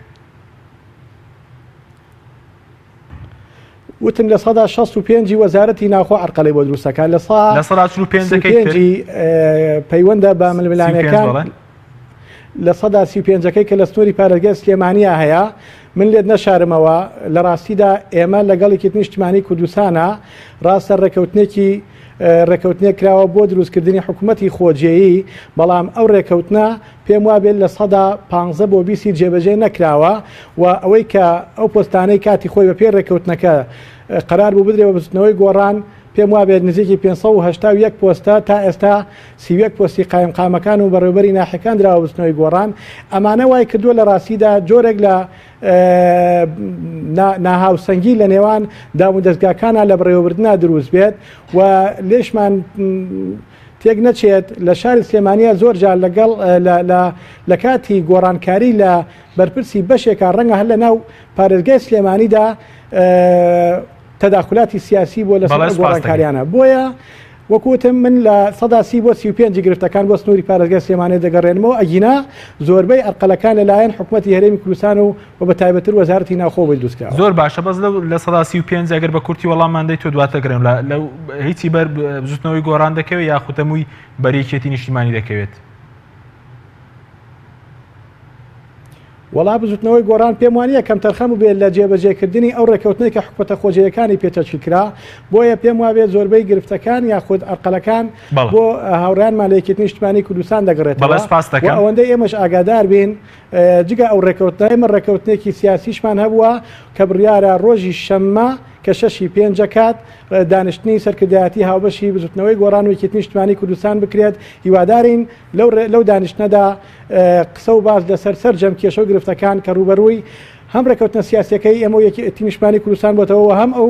وتم لە 65 وەزارەتی ناوخۆ عرقەڵی بۆ دروستەکە لە 35 پەیوەندە بە ململانەکان لە 35ەکەی کە لە سنووری پارێزگای سلێمانیە هەیە من لێت نەشارمەوە لە ڕاستیدا ئێمە لەگەڵێکی نیشتیمانی کوردستانە ڕاستە ڕێکەوتنێک کراوە بۆ دروستکردنی حکوومەتی خۆجێیی بەڵام ئەو ڕێکەوتنە پێم وابێت لە 15 بۆ 20 جێبەجێ نەکراوە و ئەوەی کە ئەو پۆستانەی کاتی خۆی بە پێ ڕێکەوتنەکە قرار بوو بدرێەوە بستنەوەی گۆڕان پێم وابێت نزیکی 581 پۆستە تا ئێستا 31 پۆستی قایمقامەکان و بەڕێوەبەری ناحەکان درراوە بستنەوەی گۆڕان ئەمانە وای کردووە لە ڕاستیدا جۆرێک لە ناهاوسەنگی لە نێوان دام و دەستگاکانە لە بڕێوەبردننا دروست بێت و لێشمان تێک نەچێت لە شاری سلێمانیە زۆر جار لەگەڵ لە کاتی گۆڕانکاری لە بەرپرسی بەشێکە ڕەنگە هەر لە ناو پارێزگای سلێمانیدا تەداخلاتی سیاسی بۆ لە گۆڕانکاریانە بۆیە وەکوتم من لە 130 بۆ 35 گرفتەکان بۆ سنووری پارێزگای سلێمانی دەگەڕێنمەوە ئەگینا زۆربەی ئەرقەلەکان لەلایەن حکوومەتی هەرێمی کوردستان و بە تایبەتر وەزارەتی ناوخۆ دروستکراوە. زۆر باشە بەس لە 135 ئەگەر بە کورتی وەڵامماندەی تۆ دواتە گرم لە هیچی بەر بزوتنەوەی گۆڕان دەکەوێت یاخوتەمووی بەریەکێتی نیشتیمانی دەکەوێت. وڵا بزوتنەوەی گۆڕان پێم وانە کەم تەرخەم و بێت لە جێبەجێکردنی ئەو ڕێکەوتنەی کە حکوومەتە خۆجێیەکانی پێچەچی کرا بۆیە پێم وابێت زۆربەی گرفتەکان یاخود ئەرقەلەکان بۆ هاوڕیانمان لە یەکێتی نیشتیمانی کوردستان دەگەڕێتەوە ئەوەندەی ئێمەش ئاگادار بین جگە ئەو ڕێکەوتنە ئێمە ڕێکەوتنێکی سیاسیشمان هەبووە کە بڕیارە ڕۆژی شەممە کە 6 کات دانیشتنی سەرکردایەتی هاوبەشی بزوتنەوەی گۆڕان و یەکێتی نیشتیمانی کوردستان بکرێت هیوادارین لەو دانیشتنەدا قسە و باز لەسەر سەرجەم کێشە و گرفتەکان کە ڕوبەرووی هەم ڕێکەوتنە سیاسەکەی ئەمە یەکێتی نیشتیمانی کوردستان بۆتەوە هەم ئەو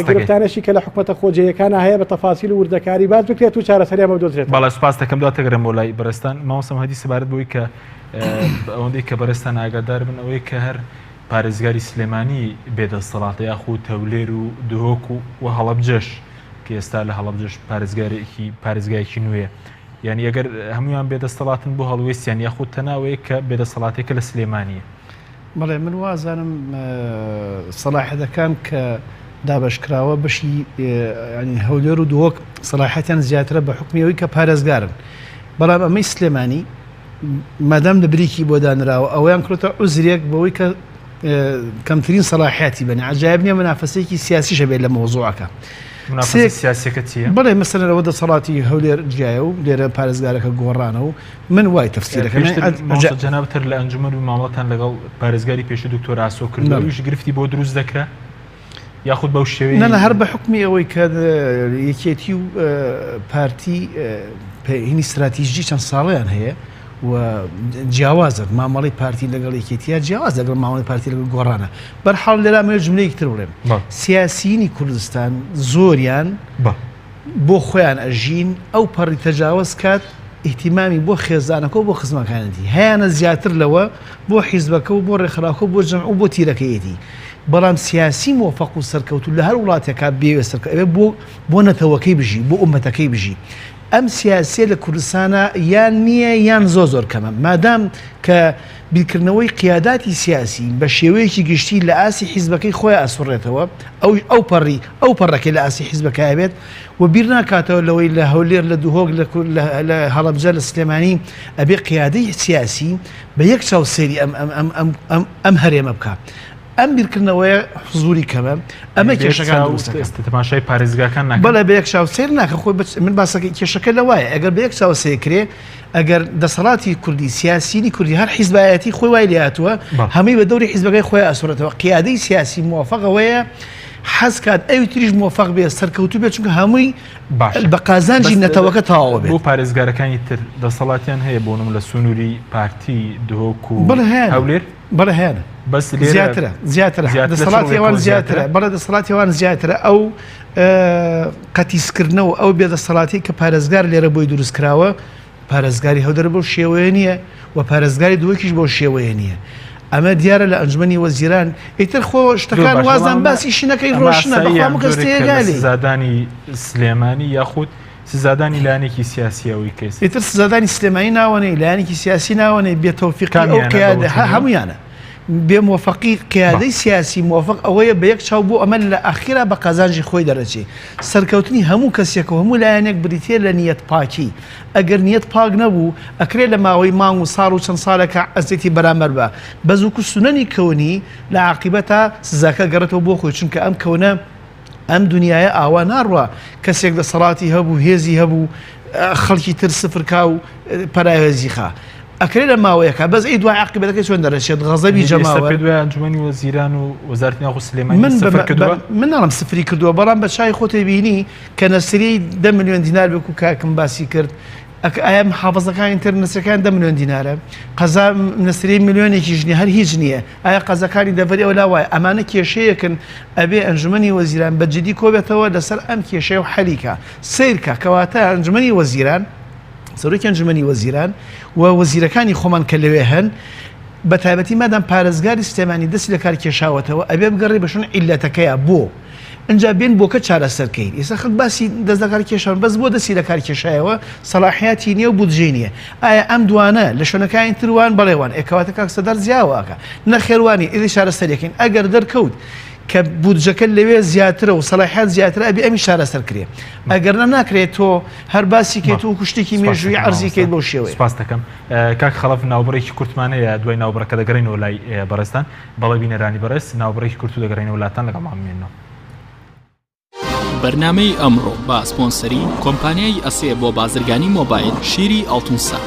گرفتانەشی کە لە حکوومەتە خۆجێیەکانە هەیە بە تەفاسیل و وردەکاری باز بکرێت و چارەسەریان بدۆزرێت. بەڵێ سپاس دەکەم دواتەگەرم بۆ لای بەرزستان ماوەسم هەدی سەبارەت بۆی کە ئەوەندەی کە بەرزستان ئاگادار بن ئەوەی کە هەر پارێزگاری سلێمانی بێدەسەڵاتە یاخود تەولێر و دهۆک و هەڵەبجەش کە ئێستا لە هەڵەبجەش پارێزگایەکی نوێیە یعنی ئەگەر هەمویان بێدەسەڵاتن بۆ هەڵوێستیان یاخود تەناوەیە کە بێدەسەڵاتێکە لە سلێمانیە. بەڵێ من وازانم سەلاحەتەکان کە دابشکراوە بەشی هەولێر و دهۆک سەلاحەتیان زیاترە بە حکمیەوەی کە پارێزگارن بەڵام ئەمەی سلێمانی مادام لە بریکی بۆ دانراوە ئەویان کڕێتە عوزرێک بەوەی کە کەمترین سەلاحیاتی بنێ عجایب نییە منافەسەیەکی سیاسیشە بێت لە مۆزوعەکە سیاسەکە چیە؟ بڵێ مەسەلەن ئەوە دەسەڵاتی هەولێر جیایە و لێرە پارێزگارەکە گۆڕانە و من وای تەفسیرەکەم جەنابتر لە ئەنجومەن و ماڵەتان لەگەڵ پارێزگاری پێشە دکتۆر ئاسۆ کردنەوەیش گرفتی بۆ دروست دەکرا یاخود بەو شێوەیە نە هەر بە حکمی ئەوەی کە یەکێتی و پارتی هینی استراتیژی چەند ساڵیان هەیە و جیاوازە مامەڵی پارتی لەگەڵ یەکێتیە جیاواز لەگەڵ ماوەڵی پارتی لەگەڵ گۆڕانە بەرحاڵ لێرە ئەمە جملەیەکی تر بڵێم سیاسیینی کوردستان زۆریان بۆ خۆیان ئەژین ئەو پەڕی تەجاوز کات ئیحتیمامی بۆ خێزانەکە و بۆ خزمەکانەتی هەیەە زیاتر لەوە بۆ حیزبەکە و بۆ ڕێکخراوەکە بۆ جەمع و بۆ تیرەکەیەتی بەڵام سیاسی مۆفەق و سەرکەوتو لە هەر وڵاتێکا بێوێ سەرکەوێ بۆ نەتەوەکەی بژی بۆ ئومەتەکەی بژی ئەم سیاسیە لە کوردستانە یان نییە یان زۆر کەمە مادام کە بیرکردنەوەی قیاداتی سیاسی بە شێوەیەکی گشتی لە ئاسی حیزبەکەی خۆی ئاسوڕێتەوە ئەو پەڕەکەی لە ئاسی حیزبەکە بێت و بیر ناکاتەوە لەوەی لە هەولێر لە دوهۆک لە هەڵەبجە لە سلێمانی ئەبێ قیادەی سیاسی بە یەک چاوسێری ئەم هەرێمە بکە ئەم بیرکردنەوەیە حزوری کەمە ئەمە کێشەکان تەماشای پارێزگاکان ناکەن بەڵێ بە یەک چاوسێر ناکە خۆی من باسەکەی کێشەکە لەوایە ئەگەر بە یەک چاوسێکرێ ئەگەر دەسەڵاتی کوردی سیاسینی کوردی هەر حیزبایەتی خۆی وای لاتووە هەمووی بە دەوری حیزبەکەی خۆی ئاسوورەتەوە قیادەی سیاسی موافقەوەیە حەز کات ئەوی تریش موفق بێ سەرکەوتو بێت چونکە هەمووی بە قازانجی نەتەوەکە تەواو بێت بۆ پارێزگارەکانی تر دەسەڵاتیان هەیە بۆ نمونە لە سنووری پارتی دهۆک و هەولێر بەڵێ هەیە بەس زیاترە دەسەڵاتیەوان زیاترە بەڵێ دەسەڵاتیەوان زیاترە ئەو قەتیسکردنەوە ئەو بێدەسەڵاتی کە پارێزگار لێرە بۆی دروستکراوە پارێزگاری هەولێر بۆ شێوەیە نییە و پارێزگاری دهۆکیش بۆ شێوەیە نییە ئەمە دیارە لە ئەنجومەنی وەزیران ئیتر خۆ شتەکان وازان باسی شینەکەی ڕۆشنە بەخوا کەستێگالی سزادانی سلێمانی یاخود سزادانی لایەنێکی سیاسیەوەی کەس ئیتر سزادانی سلێمانی ناوەنەی لایەنێکی سیاسی ناوەنەی بێتەوفیقی ئەو قیادە هەمویانە بێموفقی قیادەی سیاسی موفق ئەوەیە بە یەک چاو بۆ ئەمە لە ئاخیرا بە قازانجی خۆی دەرەچێ سەرکەوتنی هەموو کەسێک و هەموو لایەنێک بریتێ لە نیەت پاکی ئەگەر نیەت پاک نەبوو ئەکرێ لە ماوەی مانگ و ساڵ و چەند ساڵێکە ئەزێتی بەرامبەر بە بەزووکو سونەنی کەونی لە عاقبەتە سزاکە گەڕێتەوە بۆ خۆی چونکە ئەم کەونە ئەم دنیاە ئاوا ناڕوە کەسێک دەسەڵاتی هەبوو هێزی هەبوو خەڵکی تر سفرکا و پەراوێزیخە ئەکرێ لە ماوەیەکە بەس ئەی دوای عاقبەتەکەی چۆن دەرەچێت غەزەبی جەماوە دوای ئەنجومەنی وەزیران و وەزارەتی ناو سلێمانی سفر کردووە من ناڵم سفری کردووە بەڵام بە چای خۆتی بینی کە نەسری 10 ملیۆن دینار بێک و کاکم باسی کرد ئایا محافظەکانی تر نسرەکان 10 ملیۆن دینارە قەزا نسری ملیۆنێکی ژنی هەر هیچ نییە ئایا قەزەکانی دەڤەری ئەو لا وایە ئەمانە کێشەیەکن ئەبێ ئەنجومەنی وەزیران بەجددی کۆبێتەوە لەسەر ئەم کێشەیە و حەلیکە سیرکە کەواتە ئەنجومەنی وەزیران سەرۆکی ئەنجومەنی وەزیران و وەزیرەکانی خۆمان کە لەوێ هەن بە تایبەتی مادام پارێزگاری سلێمانی دەستی لە کار کێشاوەتەوە ئەبێ بگەڕێ بەشون عیلەتەکەیە بۆ ئەجا بێن بۆکە چارەسەرکەین ئێستا خەڵک باسی دەست لە کار کێشان بەس بۆ دەستی لە کار کێشایەوە سەلاحیاتی نییە و بودجێ نییە ئایا ئەم دوانە لە شوێنەکانی تروان بەڵێوان ئێکەواتە کاک سەدار زیاواکە نەخێوانی ئێدی چارەسەرەکەین ئەگەر دەرکەوت کە بودجەکە لەوێ زیاترە و سەلاحیات زیاترە ئەبێ ئەمی شارەسەر کرێ ئەگەرنە ناکرێت تۆ هەر باسی کێت و کوشتێکی مێژووی عەرزیکەیت بەو شێوەیە سپاس دەکەم کاک خەڵەف ناوبڕێکی کورتمانەیە دوای ناوبڕەکە دەگەڕێنەوە لای بەڕێستان بەڵێ بینەرانی بەڕێز ناوبڕێکی کورت و دەگەڕێنەوە وڵاتان لەگەڵمان بمێنەوە بەرنامەی ئەمڕۆ با سپۆنسەری کۆمپانیای ئەسێ بۆ بازرگانی مۆبایل شیری ئەڵتونسا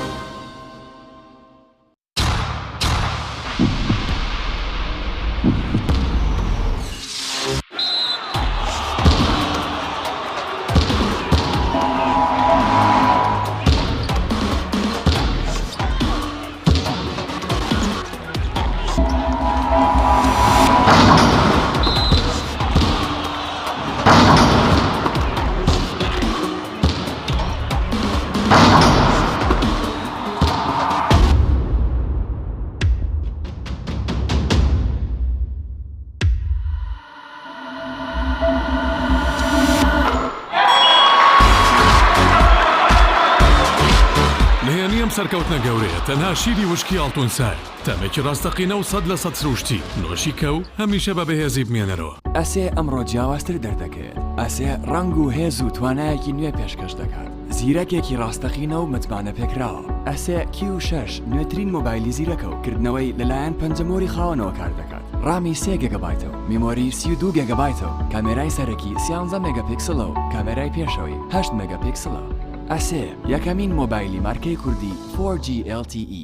سەرکەوتنە گەورەیە تەنها شیری وشکی ئەڵتونسای تەمێکی ڕاستەقینە و 100% سروشتی نۆشی کە و هەمیشە بە بەهێزی بمێنەرەوە ئەسێ ئەمڕۆ جیاوازتر دەردەکەێت ئەسێ ڕنگ و هێز و توانایەکی نوێ پێشکەش دەکات زیرەکێکی ڕاستەقینە و متمانە پێکراوە ئەسێ Q6 نوێترین مۆبایلی زیرەکە و کردنەوەی لەلایەن پەنجەمۆری خاوەنەوە کار دەکات ڕامی 3 گیگابایتەوە میمۆری 32 گیگابایتەوە کامێرای سەرەکی 13 مێگاپیکسلە و کامێرای پێشەوەی 8 مێگاپیکسلە ئەسێ یەکەمین مۆبایلی مارکەی کوردی 4G LTE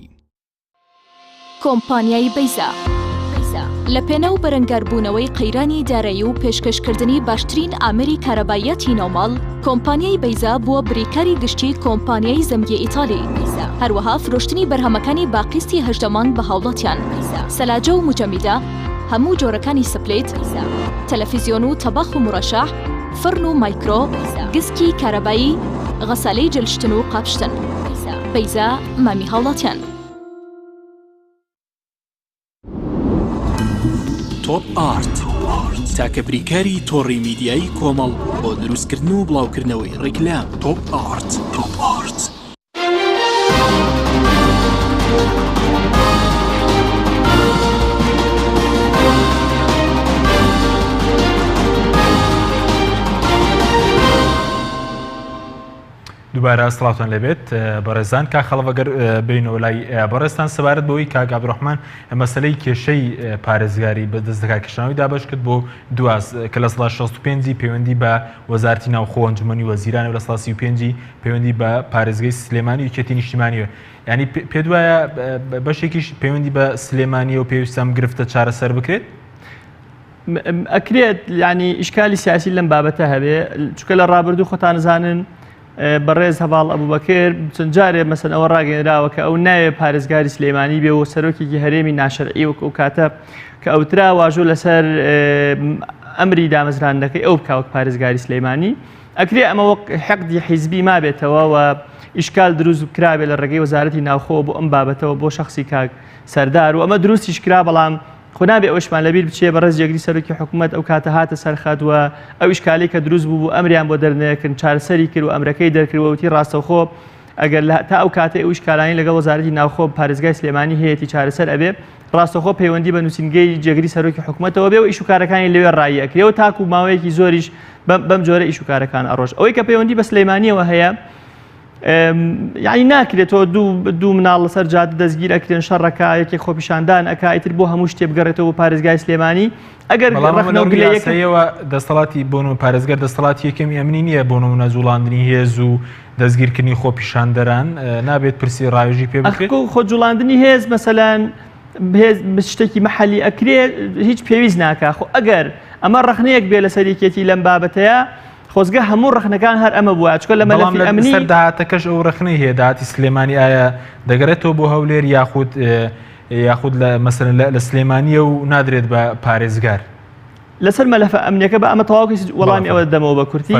کۆمپانیای بەیزا لە پێنە و بەرەنگاربوونەوەی قەیرانی دارایی و پێشکەشکردنی باشترین ئامری کارەبایەتی نۆماڵ کۆمپانیای بەیزا بووە بریکاری گشتی کۆمپانیای زەمگی ئیتالی هەروەها فرۆشتنی بەرهەمەکانی باقیستی هەژدەمان بە هاوڵاتیان سەلاجە و مجەمیدە هەموو جۆرەکانی سپلیت تەلەڤیزیۆن و تەباخ و مڕەشەح فرن و مایکرۆ گسکی کارەبایی غەسالەی جلشتن و قاپشتن بەیزا مامی هاوڵاتیان تۆپ ئارت تاکە بریکاری تۆڕی میدیایی کۆمەڵ بۆ دروستکردن و بڵاوکردنەوەی ڕیکلام تۆپ ئارت دووبارە سڵاوتان لەبێت بەڕێزان کا خەڵەوەگەر بینەوە لای بەڕێستان سەبارەت بەوەی کاک عەبدوڕەحمان مەسەلەی کێشەی پارێزگاری بە دەست دەکارکێشانەوەی دابەش کرد بۆ دواز کە لە سەڵا 65 پەیوەندی بە وەزارەتی ناوخۆ ئەنجومەنی وەزیرانە و لە سەڵا 35 پەیوەندی بە پارێزگای سلێمانی و یەکێتی نیشتیمانیوە ینی پێ وایە بەشێکیش پەیوەندی بە سلێمانی و پێویستم گرفتە چارەسەر بکرێت ئەکرێت ینی ئیشکالی سیاسی لەم بابەتە هەبێ چونکە لە ڕابردوو خۆتان زانن بەڕێز هەواڵ ئەبوبەکر چەند جارێ مەسەن ئەوە ڕاگەێنراوە کە ئەو ناوێ پارێزگاری سلێمانی بێ و سەرۆکێکی هەرێمی ناشەرعی وەکو کاتە کە ئەوترا واژوو لەسەر ئەمری دامەزراندنەکەی ئەو بکاوەک پارێزگاری سلێمانی ئەکرێ ئەمە وەک حەقدی حیزبی ما بێتەوە و ئیشکال دروست کرابێ لە ڕێگەی وەزارەتی ناوخۆ بۆ ئەم بابەتەوە بۆ شخصی کاک سەردار و ئەمە دروستیش کرا بەڵام خۆنابێ ئەوشمان لەبیر بچێ بە ڕێز یەکری سەرۆکی حکوومەت ئەو کاتە هاتە سەرخات وە ئەو ئیشکالی کە دروست بوو ئەمریان بۆ دەرنێکن چارەسەری کرد و ئەمرەکەی دەرکردوەوتی ڕاستەوخۆ ئەگەر تا ئەو کاتێ ئەو شکالانی لەگەڵ وەزارەتی ناوخۆ پارێزگای سلێمانی هەیەی چارەسەر ئەبێ ڕاستەخۆ پەیوەندی بە نووسینگەی جێگری سەرۆکی حکوومەتەوە بێ و ئیشوکارەکانی لەوێ ڕایی ئەکرێەوە تاکو ماوەیەکی زۆریش بەم جۆرە ئیشوکارەکان ئەڕۆژ ئەوەی کە پەیوەندی بە سلەیمانیەوە هەیە یعنی ناکرێتەوە دوو مناڵ لەسەر جادە دەستگیر ئەکرێن شەڕەکە یەکێک خۆپیشاندان ئەکا ئیتر بۆ هەموو شتێ بگەڕێتەوە پارێزگای سلێمانی ئەگەر ڕخنەوەگلەیەوە دەسەڵاتی بۆن و پارێزگەر دەسەڵاتی یەکەمی ئەمنی نییە بۆ نمونە جوڵاندنی هێز و دەستگیرکردنی خۆپیشاندەران نابێت پرسی ڕاوێژی پێ بکرێت خۆ جوڵاندنی هێز مەسەلەن شتێکی مەحەلی ئەکرێت هیچ پێویست ناکا خۆ ئەگەر ئەمە ڕخنەیەک بێ لە سەریکێتی لەم بابەتەیە خۆزگە هەموو ڕخنەکان هەر ئەمە بووە چکە لە مەلەفی ئەمنی سەرداهاتەکەش ئەو ڕخنەی هەیە داهاتی سلێمانی ئایا دەگەرێتەوە بۆ هەولێر یاخود لە سلێمانیە و نادرێت بە پارێزگار لەسەر مەلەفە ئەمنیەکە بە ئەمە تەواوی وەڵامی ئەوە دەمەوە بە کورتی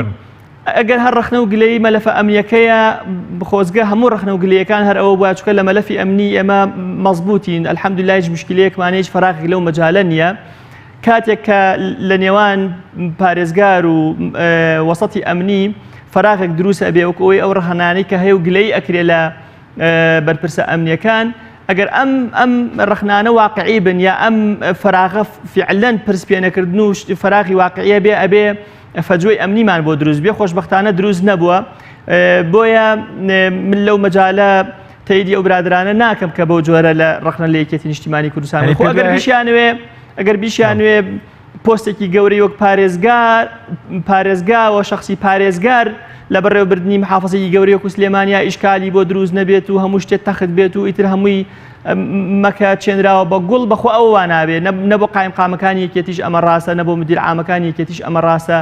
ئەگەر هەر ڕخنە و گلەی مەلەفە ئەمنیەکەیە بخۆزگە هەموو ڕخنە و گلەیەکان هەر ئەوە بووە چکە لە مەلەفی ئەمنی ئێمە مەزبوطین ئەلحەمدولیلا هیچ مشکلەیەکمانەیە هیچ فەراغێک لەو مەجالە نییە کاتێک کە لە نێوان پارێزگار و وەسەتی ئەمنی فەراغێک دروست ئەبێ وەک ئەوەی ئەو ڕەهەنانەی کە هەیە و گلەی ئەکرێ لە بەرپرسە ئەمنیەکان ئەگەر ئەم ڕخنانە واقعی بن یا ئەم فەراغە فعلەن پرس پێ نەکردن و فەراغی واقعیە بێ ئەبێ فەجۆی ئەمنیمان بۆ دروست بێ خۆشبەختانە دروست نەبووە بۆیە من لەو مەجالە تەیدی ئەو برادرانە ناکەم کە بەو جۆرە لە ڕخنە لە یەکێتی نیشتیمانی کوردستان ئەگەر بیشیانوێ پۆستێکی گەورەی وەک پارێزگاوە شخصی پارێزگار لە بەڕێوەبردننی محافەزەی گەورەی وەکو سلێمانیا ئیشکالی بۆ دروست نەبێت و هەموو شتێت تەخت بێت و ئیتر هەمووی مەکە چێنراوە بە گوڵ بەخۆ ئەوە نابێت نەبۆ قایم قامەکانی یەکێتیش ئەمە ڕاستە نەبۆ مدیر عامەکانی یەکێتیش ئەمە ڕاستە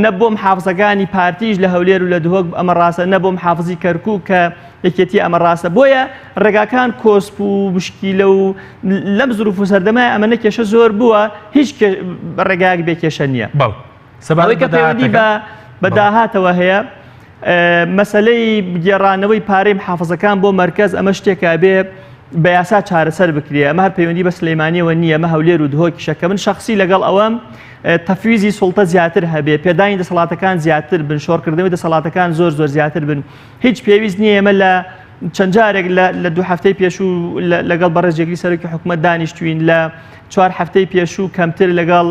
نەبۆ محافزەکانی پارتیش لە هەولێر و لە دهۆک ئەمە ڕاستە نەبۆ محافزی کەرکووک کە یەکێتی ئەمە ڕاستە بۆیە ڕێگاکان کۆسپ و مشکیلە و لەم زروف و سەردەمای ئەمەنە کێشە زۆر بووە هیچ ڕێگایەک بێ کێشە نییە سەبارەوەی کە پەیوەندی بە داهاتەوە هەیە مەسلەی گێڕانەوەی پارەی محافزەکان بۆ مەرکەز ئەمە شتێکە بێ بە یاسا چارەسەر بکرێ ئەمە هەر پەیوەندی بە سلەیمانیەوە نییە ئەمە هەولێر و دهۆکیشەکە من شخصی لەگەڵ ئەوەم تەفویزی سوڵتە زیاتر هەبێ پێدانی دەسەڵاتەکان زیاتر بن شۆڕکردنەوەی دەسەڵاتەکان زۆر زیاتر بن هیچ پێویست نییە ئێمە لە چەند جارێک لە دوو هەفتەی پێشوو لەگەڵ بەڕێزجێگری سەرۆکی حکوومەت دانیشتوین لە 4 هەفتەی پێشوو کەمتر لەگەڵ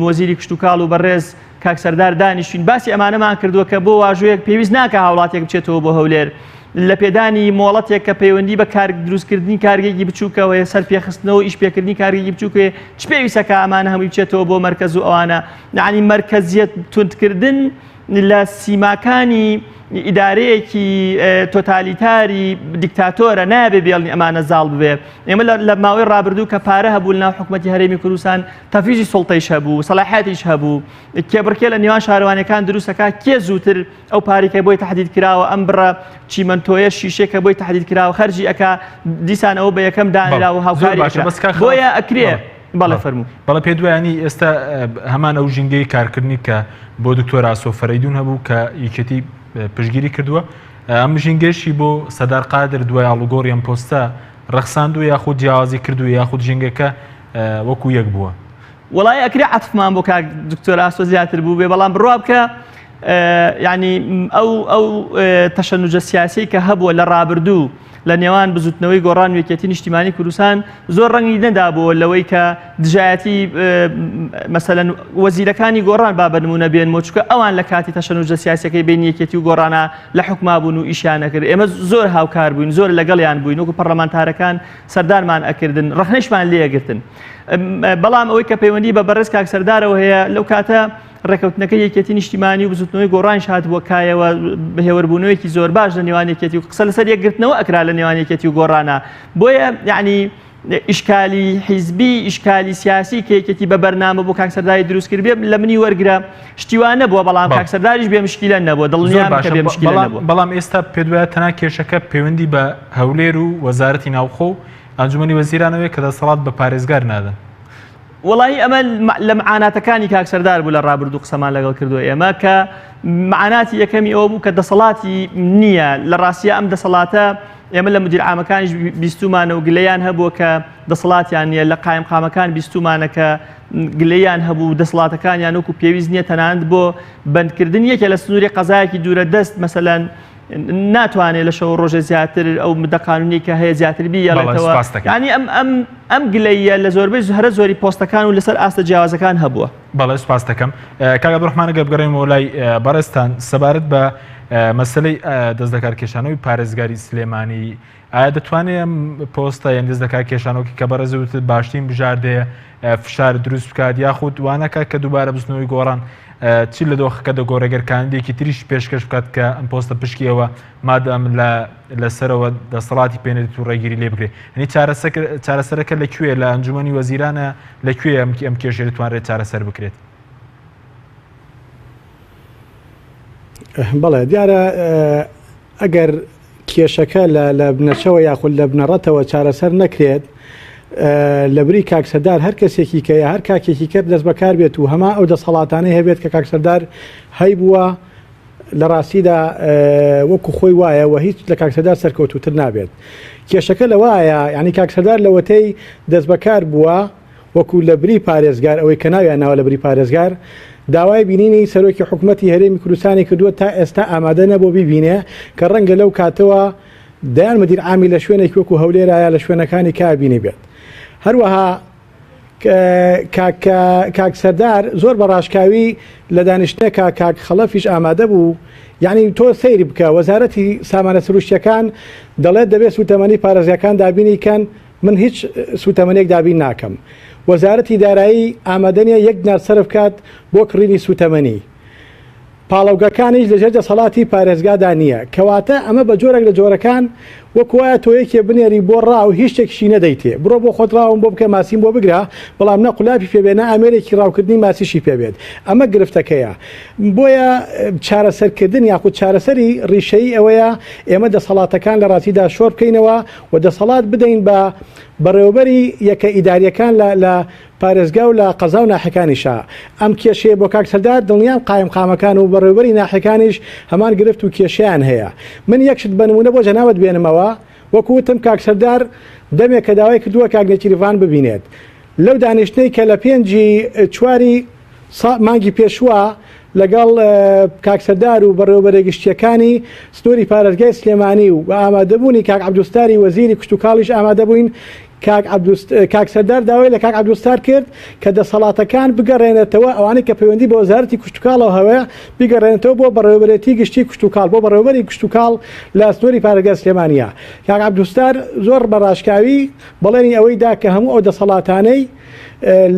وەزیری کشتتوکاڵ و بەڕێز کاکسەردار دانیشتوین باسی ئەمانەمان کردووە کە بۆ واژوەیەک پێویست ناکە هاوڵاتێک بچێتەوە بۆ هەولێر لە پێدانی مۆڵەتێک کە پەیوەندی بە کار دروستکردنی کارگێکی بچووکەوەی سەر پێخستنەوە ئیش پێکردنی کارگێکی بچووکێ چ پێویستەکە ئەمانە هەمووی بچێتەوە بۆ مەرکەز و ئەوانە یعنی مەرکەزیەت توندکردن لە سیماکانی ئیدارەیەکی تۆتالیتاری دیکتاتۆرە نابێ بێڵنی ئەمانە زاڵ ببێ ئێمە لە ماوەی ڕابردوو کە پارە هەبوو لەناو حکوومەتی هەرێمی کوردستان تەفویزی سوڵتەیش هەبوو سەلاحیاتیش هەبوو کێبڕکێ لە نێوان شارەوانەکان دروستەکە کێ زووتر ئەو پارێکە بۆی تەحدید کراوە ئەم بڕە چیمەنتۆیە شیشێکە بۆی تەحدید کراوە خەرجی ئەکا دیسان ئەوە بە یەکەم دانراوە هاوکاری بۆیە ئەکرێ بەڵێ فەرموو بەڵە پێ دوایانی ئێستا هەمان ئەو ژینگەی کارکردنی کە بۆ دکتۆر ئاسۆ فەرەیدون هەبوو کە یەکێتی پشگیری کردووە ئەم ژینگەشی بۆ سەدار قادر دوای ئاڵوگۆڕی ئەم پۆستە ڕەخساند و یاخود جیاوازی کردو یاخود ژینگەکە وەکو یەک بووە وڵای ئەکرێ عەتفمان بۆ کاک دکتۆر ئاسۆ زیاتر بوو بێ بەڵام بڕوا بکە یعنی ئەو تەشەنوجە سیاسی کە هەبووە لە ڕابردوو لە نێوان بزوتنەوەی گۆڕان وێکێتی نیشتیمانی کوردستان زۆر ڕەنگی نەدابووە لەوەی کە دژایەتی مەسەلەن وەزیرەکانی گۆڕان با بەنمونە بێنمەوە چونکە ئەوان لە کاتی تەشەنوجە سیاسەکەی بین یەکێتی و گۆڕانە لە حکوما بوون و ئیشیان نەکرد ئێمە زۆر هاوکار بووین زۆر لەگەڵیان بووین وەکو پەرلەمانتارەکان سەردارمان ئەکردن ڕەخنەشمان لێگرتن بەڵام ئەوەی کە پەیوەندی بە بەڕێز کاک سەردارەوە هەیە لەو کاتە ڕێکەوتنەکە یەکێتی نیشتیمانی و بزوتنەوەی گۆڕانش هاتبووە کایەوە بەهێوەربوونەوەیکی زۆر باش لە نێوان یەکێتی و قسە لەسەر یەکگرتنەوە ئەکرا لە نێوان یەکێتی و گۆڕانە بۆیە یعنی ئیشکالی حیزبی ئیشکالی سیاسی کە یەکێتی بە بەرنامە بۆ کاک سەرداری دروست کرد بێ لە منی وەرگرە شتیوان نەبووە بەڵام کاک سەرداریش بێ مشکیلە نەبووە دڵنیام کە بێ مشکیلە نەبووە بەڵام ئێستا پێ دوایە تەنها کێشەکە پەیوەندی بە هەولێر و وەزارەتی ناوخۆ و ئەنجومەنی وەزیرانەوەی کە دەسەڵات بە پارێزگار نادەن وڵی ئەمە لە معاناتەکانی کاک سەردار بوو لە ڕابردوو قسەمان لەگەڵ کردووە ئێمە کە معاناتی یەکەمی ئەوە بوو کە دەسەڵاتی نییە لە ڕاستیە ئەم دەسەڵاتە ئێمە لە مدیر عامەکانیش بیستومانە و گلەیان هەبووە کە دەسەڵاتیان نیە لە قایم قامەکان بیستومانە کە گلەیان هەبوو دەسەڵاتەکانیان وەکو پێویست نییە تەنانەت بۆ بەندکردن یەکێ لە سنووری قەزایەکی دوورە دەست مەسەلەن ناتوانێت لە شەو ڕۆژە زیاتر ئەو مدەقانونی کە هەیە زیاتر بیڵێتەوە ینی ئەم گلەیە لە زۆربەی هەرە زۆری پۆستەکان و لەسەر ئاستە جیاوازەکان هەبووە. بەڵێ سوپاس دەکەم کاک عەبدوڕەحمان ئەگەر بگەڕێمەوە لای بەڕێستان سەبارەت بە مەسەلەی دەستبەکارکێشانەوەی پارێزگاری سلێمانی ئایا دەتوانێت ئەم پۆستە یان دەستبەکارکێشانەوەی کە بەڕێزەوت باشترین بژاردەیە فشار دروست بکات یاخود وانەکە کە دووبارە بستنەوەی گۆڕان چی لە دۆخەکە دەگۆڕێگەرکاندێکی تریش پێشکەش بکات کە ئەم پۆستە پشکیەوە مادەم لەسەرەوە دەسەڵاتی پێنێت و ڕێگیری لێ بکرێت هەنی چارەسەرەکە لەکوێ لە ئەنجومەنی وەزیرانە لەکوێ ئەم کێشە دەتوانرێت چارەسەر بکرێت؟ بەڵێ دیارە ئەگەر کێشەکە لە بنەچەوە یاخود لە بنەڕەتەوە چارەسەر نەکرێت لەبری کاکسەردار هەر کەسێکی کە هەر کاکێکی کرد دەست بەکار بێت و هەما ئەو دەسەڵاتانەی هەبێت کە کاکسەردار هەی بووە لە ڕاستیدا وەکو خۆی وایە و هیچ لە کاکسەردار سەرکەوتوتر نابێت. کێشەکە لەوایە ینی کاکسەردار لەوەتەی دەست بەکار بووە وەکو لەبری پارێزگار ئەوەی کە ناویان ناوە لەبری پارێزگار داوای بینینی سەرۆکی حکوومەتی هەرێمی کوردستانی کردووە تا ئێستا ئامادە نەبوو ببینێ کە ڕەنگە لەو کاتەوە دایان مدیر عامی لە شوێنێک وەکو هەولێرایە لە شوێنەکانی کابینی بێت. هەروەها کاکسەردار زۆر بە ڕاشکاوی لە دانیشتێکە کاک خەڵەفیش ئامادە بوو یعنی تۆ سەیری بکە وەزارەتی سامانە سروشتیەکان دەڵێت دەبێت سوتەمەنی پارێزیەکان دابینی کەن من هیچ سوتەمەنێک دابین ناکەم. وەزارەتی دارایی ئامادەنیە 1 دینار سەرف کات بۆ کڕینی سوتەمەنی پاڵەوگەکانیش لەژێر دەسەڵاتی پارێزگادا نییە کەواتە ئەمە بە جۆرێک لە جۆرەکان وەکوایە تۆ یەکێ بنێری بۆ ڕاو هیچ شتێکشی نەدەیتێ بڕۆ بۆ خۆتراوم بۆ بکە ماسیم بۆ بگرە بەڵام نە قولاپی پێبێنە ئامێرێکی ڕاوکردنی ماسیشی پێبێت ئەمە گرفتەکەیە بۆیە چارەسەرکردن یاخود چارەسەری ڕیشەی ئەوەیە ئێمە دەسەڵاتەکان لە ڕاستیدا شۆر بکەینەوە و دەسەڵات بدەین بە بەڕێوەبەری یەکە ئیداریەکان لە پارێزگا و لە قەزا و ناحەکانیشە ئەم کێشەیە بۆ کاکسەردار دڵنیام قایم قامەکان و بەڕێوەبەری ناحەکانیش هەمان گرفت و کێشیان هەیە. من یەکشت بنمونە بۆ جەناوت بێنمەوە وەکوتم کاکسەردار دەمێک کە داوای کردووە کاگنێکیریڤان ببینێت لەو دانیشتەی کە لە 5 مانگی پێشوە لەگەڵ کاکسەردار و بەڕێوەبەرە گشتیەکانی سنووری پارێزگای سلێمانی و ئامادەبوونی کاک عەبدوستاری وەزیری کشتتوکاڵیش ئامادە بووین کاکسەردار داوای لە کاک عەبدوستار کرد کە دەسەڵاتەکان بگەڕێنێتەوە ئەوانەی کە پەیوەندی بە وەزارەتی کشتتوکاڵەوە هەوەیە بگەڕێنێتەوە بۆ بەڕێوەبەرێتی گشتی کشتتوکاڵ بۆ بەڕێوەبەری کشتتوکاڵ لە سنووری پارێزگای سلێمانیە. کاک عەبدوستار زۆر بەڕاشکاوی بەڵێنی ئەوەی دا کە هەموو ئەو دەسەڵاتانەی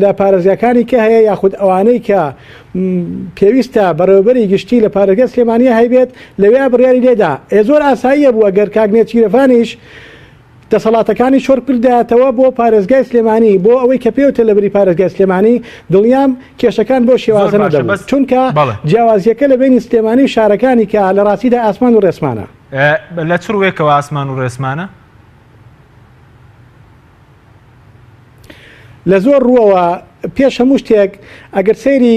لە پارێزیەکانی کە هەیە یاخود ئەوانەی کە پێویستە بەڕێوەبەری گشتی لە پارێزگای سلێمانیە هەیبێت لەوێ بڕیاری لێدا زۆر ئاساییە بووە گەر کاگنێچیرەفانیش دەسەڵاتەکانی شۆر کردایەتەوە بۆ پارێزگای سلێمانی بۆ ئەوەی کە پێوتە لەبری پارێزگای سلێمانی دڵنیام کێشەکان بۆ شێوازە نەدەبێت چونکە جیاوازیەکە لە بینی سلێمانی شارەکانی کە لە ڕاستیدا ئاسمان و ڕێسمانە. لە چڕوێکەوە ئاسمان و ڕێسمانە لە زۆر ڕووەوە پێش هەموو شتێک ئەگەر سەیری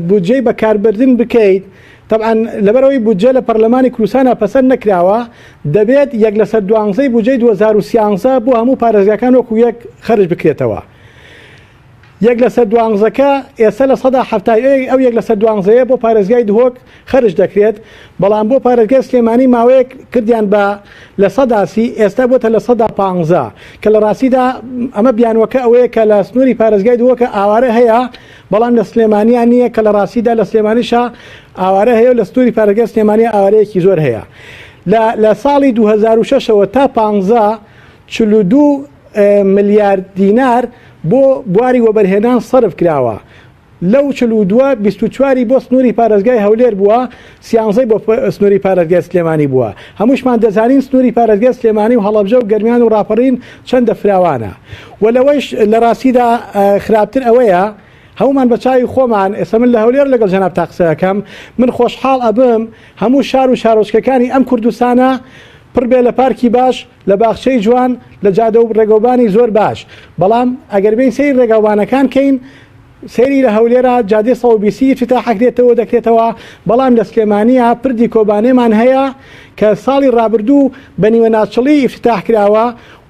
بودجەی بەکاربردن بکەیت طبعا لەبەرەوەی بودجە لە پەرلەمانی کوردستانە پەسەند نەکراوە دەبێت 1/12 بودجەی 2013 بۆ هەموو پارێزگاکان وەکو یەک خەرج بکرێتەوە. 1/12 ئێستا لە 170 ئەو 1/12 بۆ پارێزگای دهۆک خەرج دەکرێت بەڵام بۆ پارێزگای سلێمانی ماوەیەک کردیان بە لە 100 ئێستا بۆتە لە 115 کە لە ڕاستیدا ئەمە بیانوەکە ئەوەیە کە لە سنووری پارێزگای دهۆکە ئاوارە هەیە بەڵام لە سلێمانیان نییە کە لە ڕاستیدا لە سلێمانیشە ئاوارە هەیە و لە سنووری پارێزگای سلێمانی ئاوارەیەکی زۆر هەیە. لە ساڵی 2006ەوە تا 15 42 ملیارد دینار بۆ بواری وەبەرهێنان سەرف کراوە لەو 42 24 بۆ سنووری پارێزگای هەولێر بووە 13 بۆ سنووری پارێزگای سلێمانی بووە هەمووشمان دەزانین سنووری پارێزگای سلێمانی و هەڵەبجە و گەرمیان و ڕاپەڕین چەندە فراوانە و لەوەیش لە ڕاستیدا خراپتر ئەوەیە هەمومان بە چاوی خۆمان ئێستا من لە هەولێر لەگەڵ جەناب تا قسەکەم من خۆشحاڵ ئەبم هەموو شار و شارۆچکەکانی ئەم کوردستانە پڕ بێ لە پارکی باش لە باخچەی جوان لە جادە و ڕێگەوبانی زۆر باش بەڵام ئەگەر بین سەیری ڕێگەوبانەکان کەین سەیری لە هەولێرە جادێ 120 افتتاح دەکرێتەوە بەڵام لە سلێمانیە پردی کۆبانێمان هەیە کە ساڵی ڕابردوو بە نیوە ناچڵی افتتاح کراوە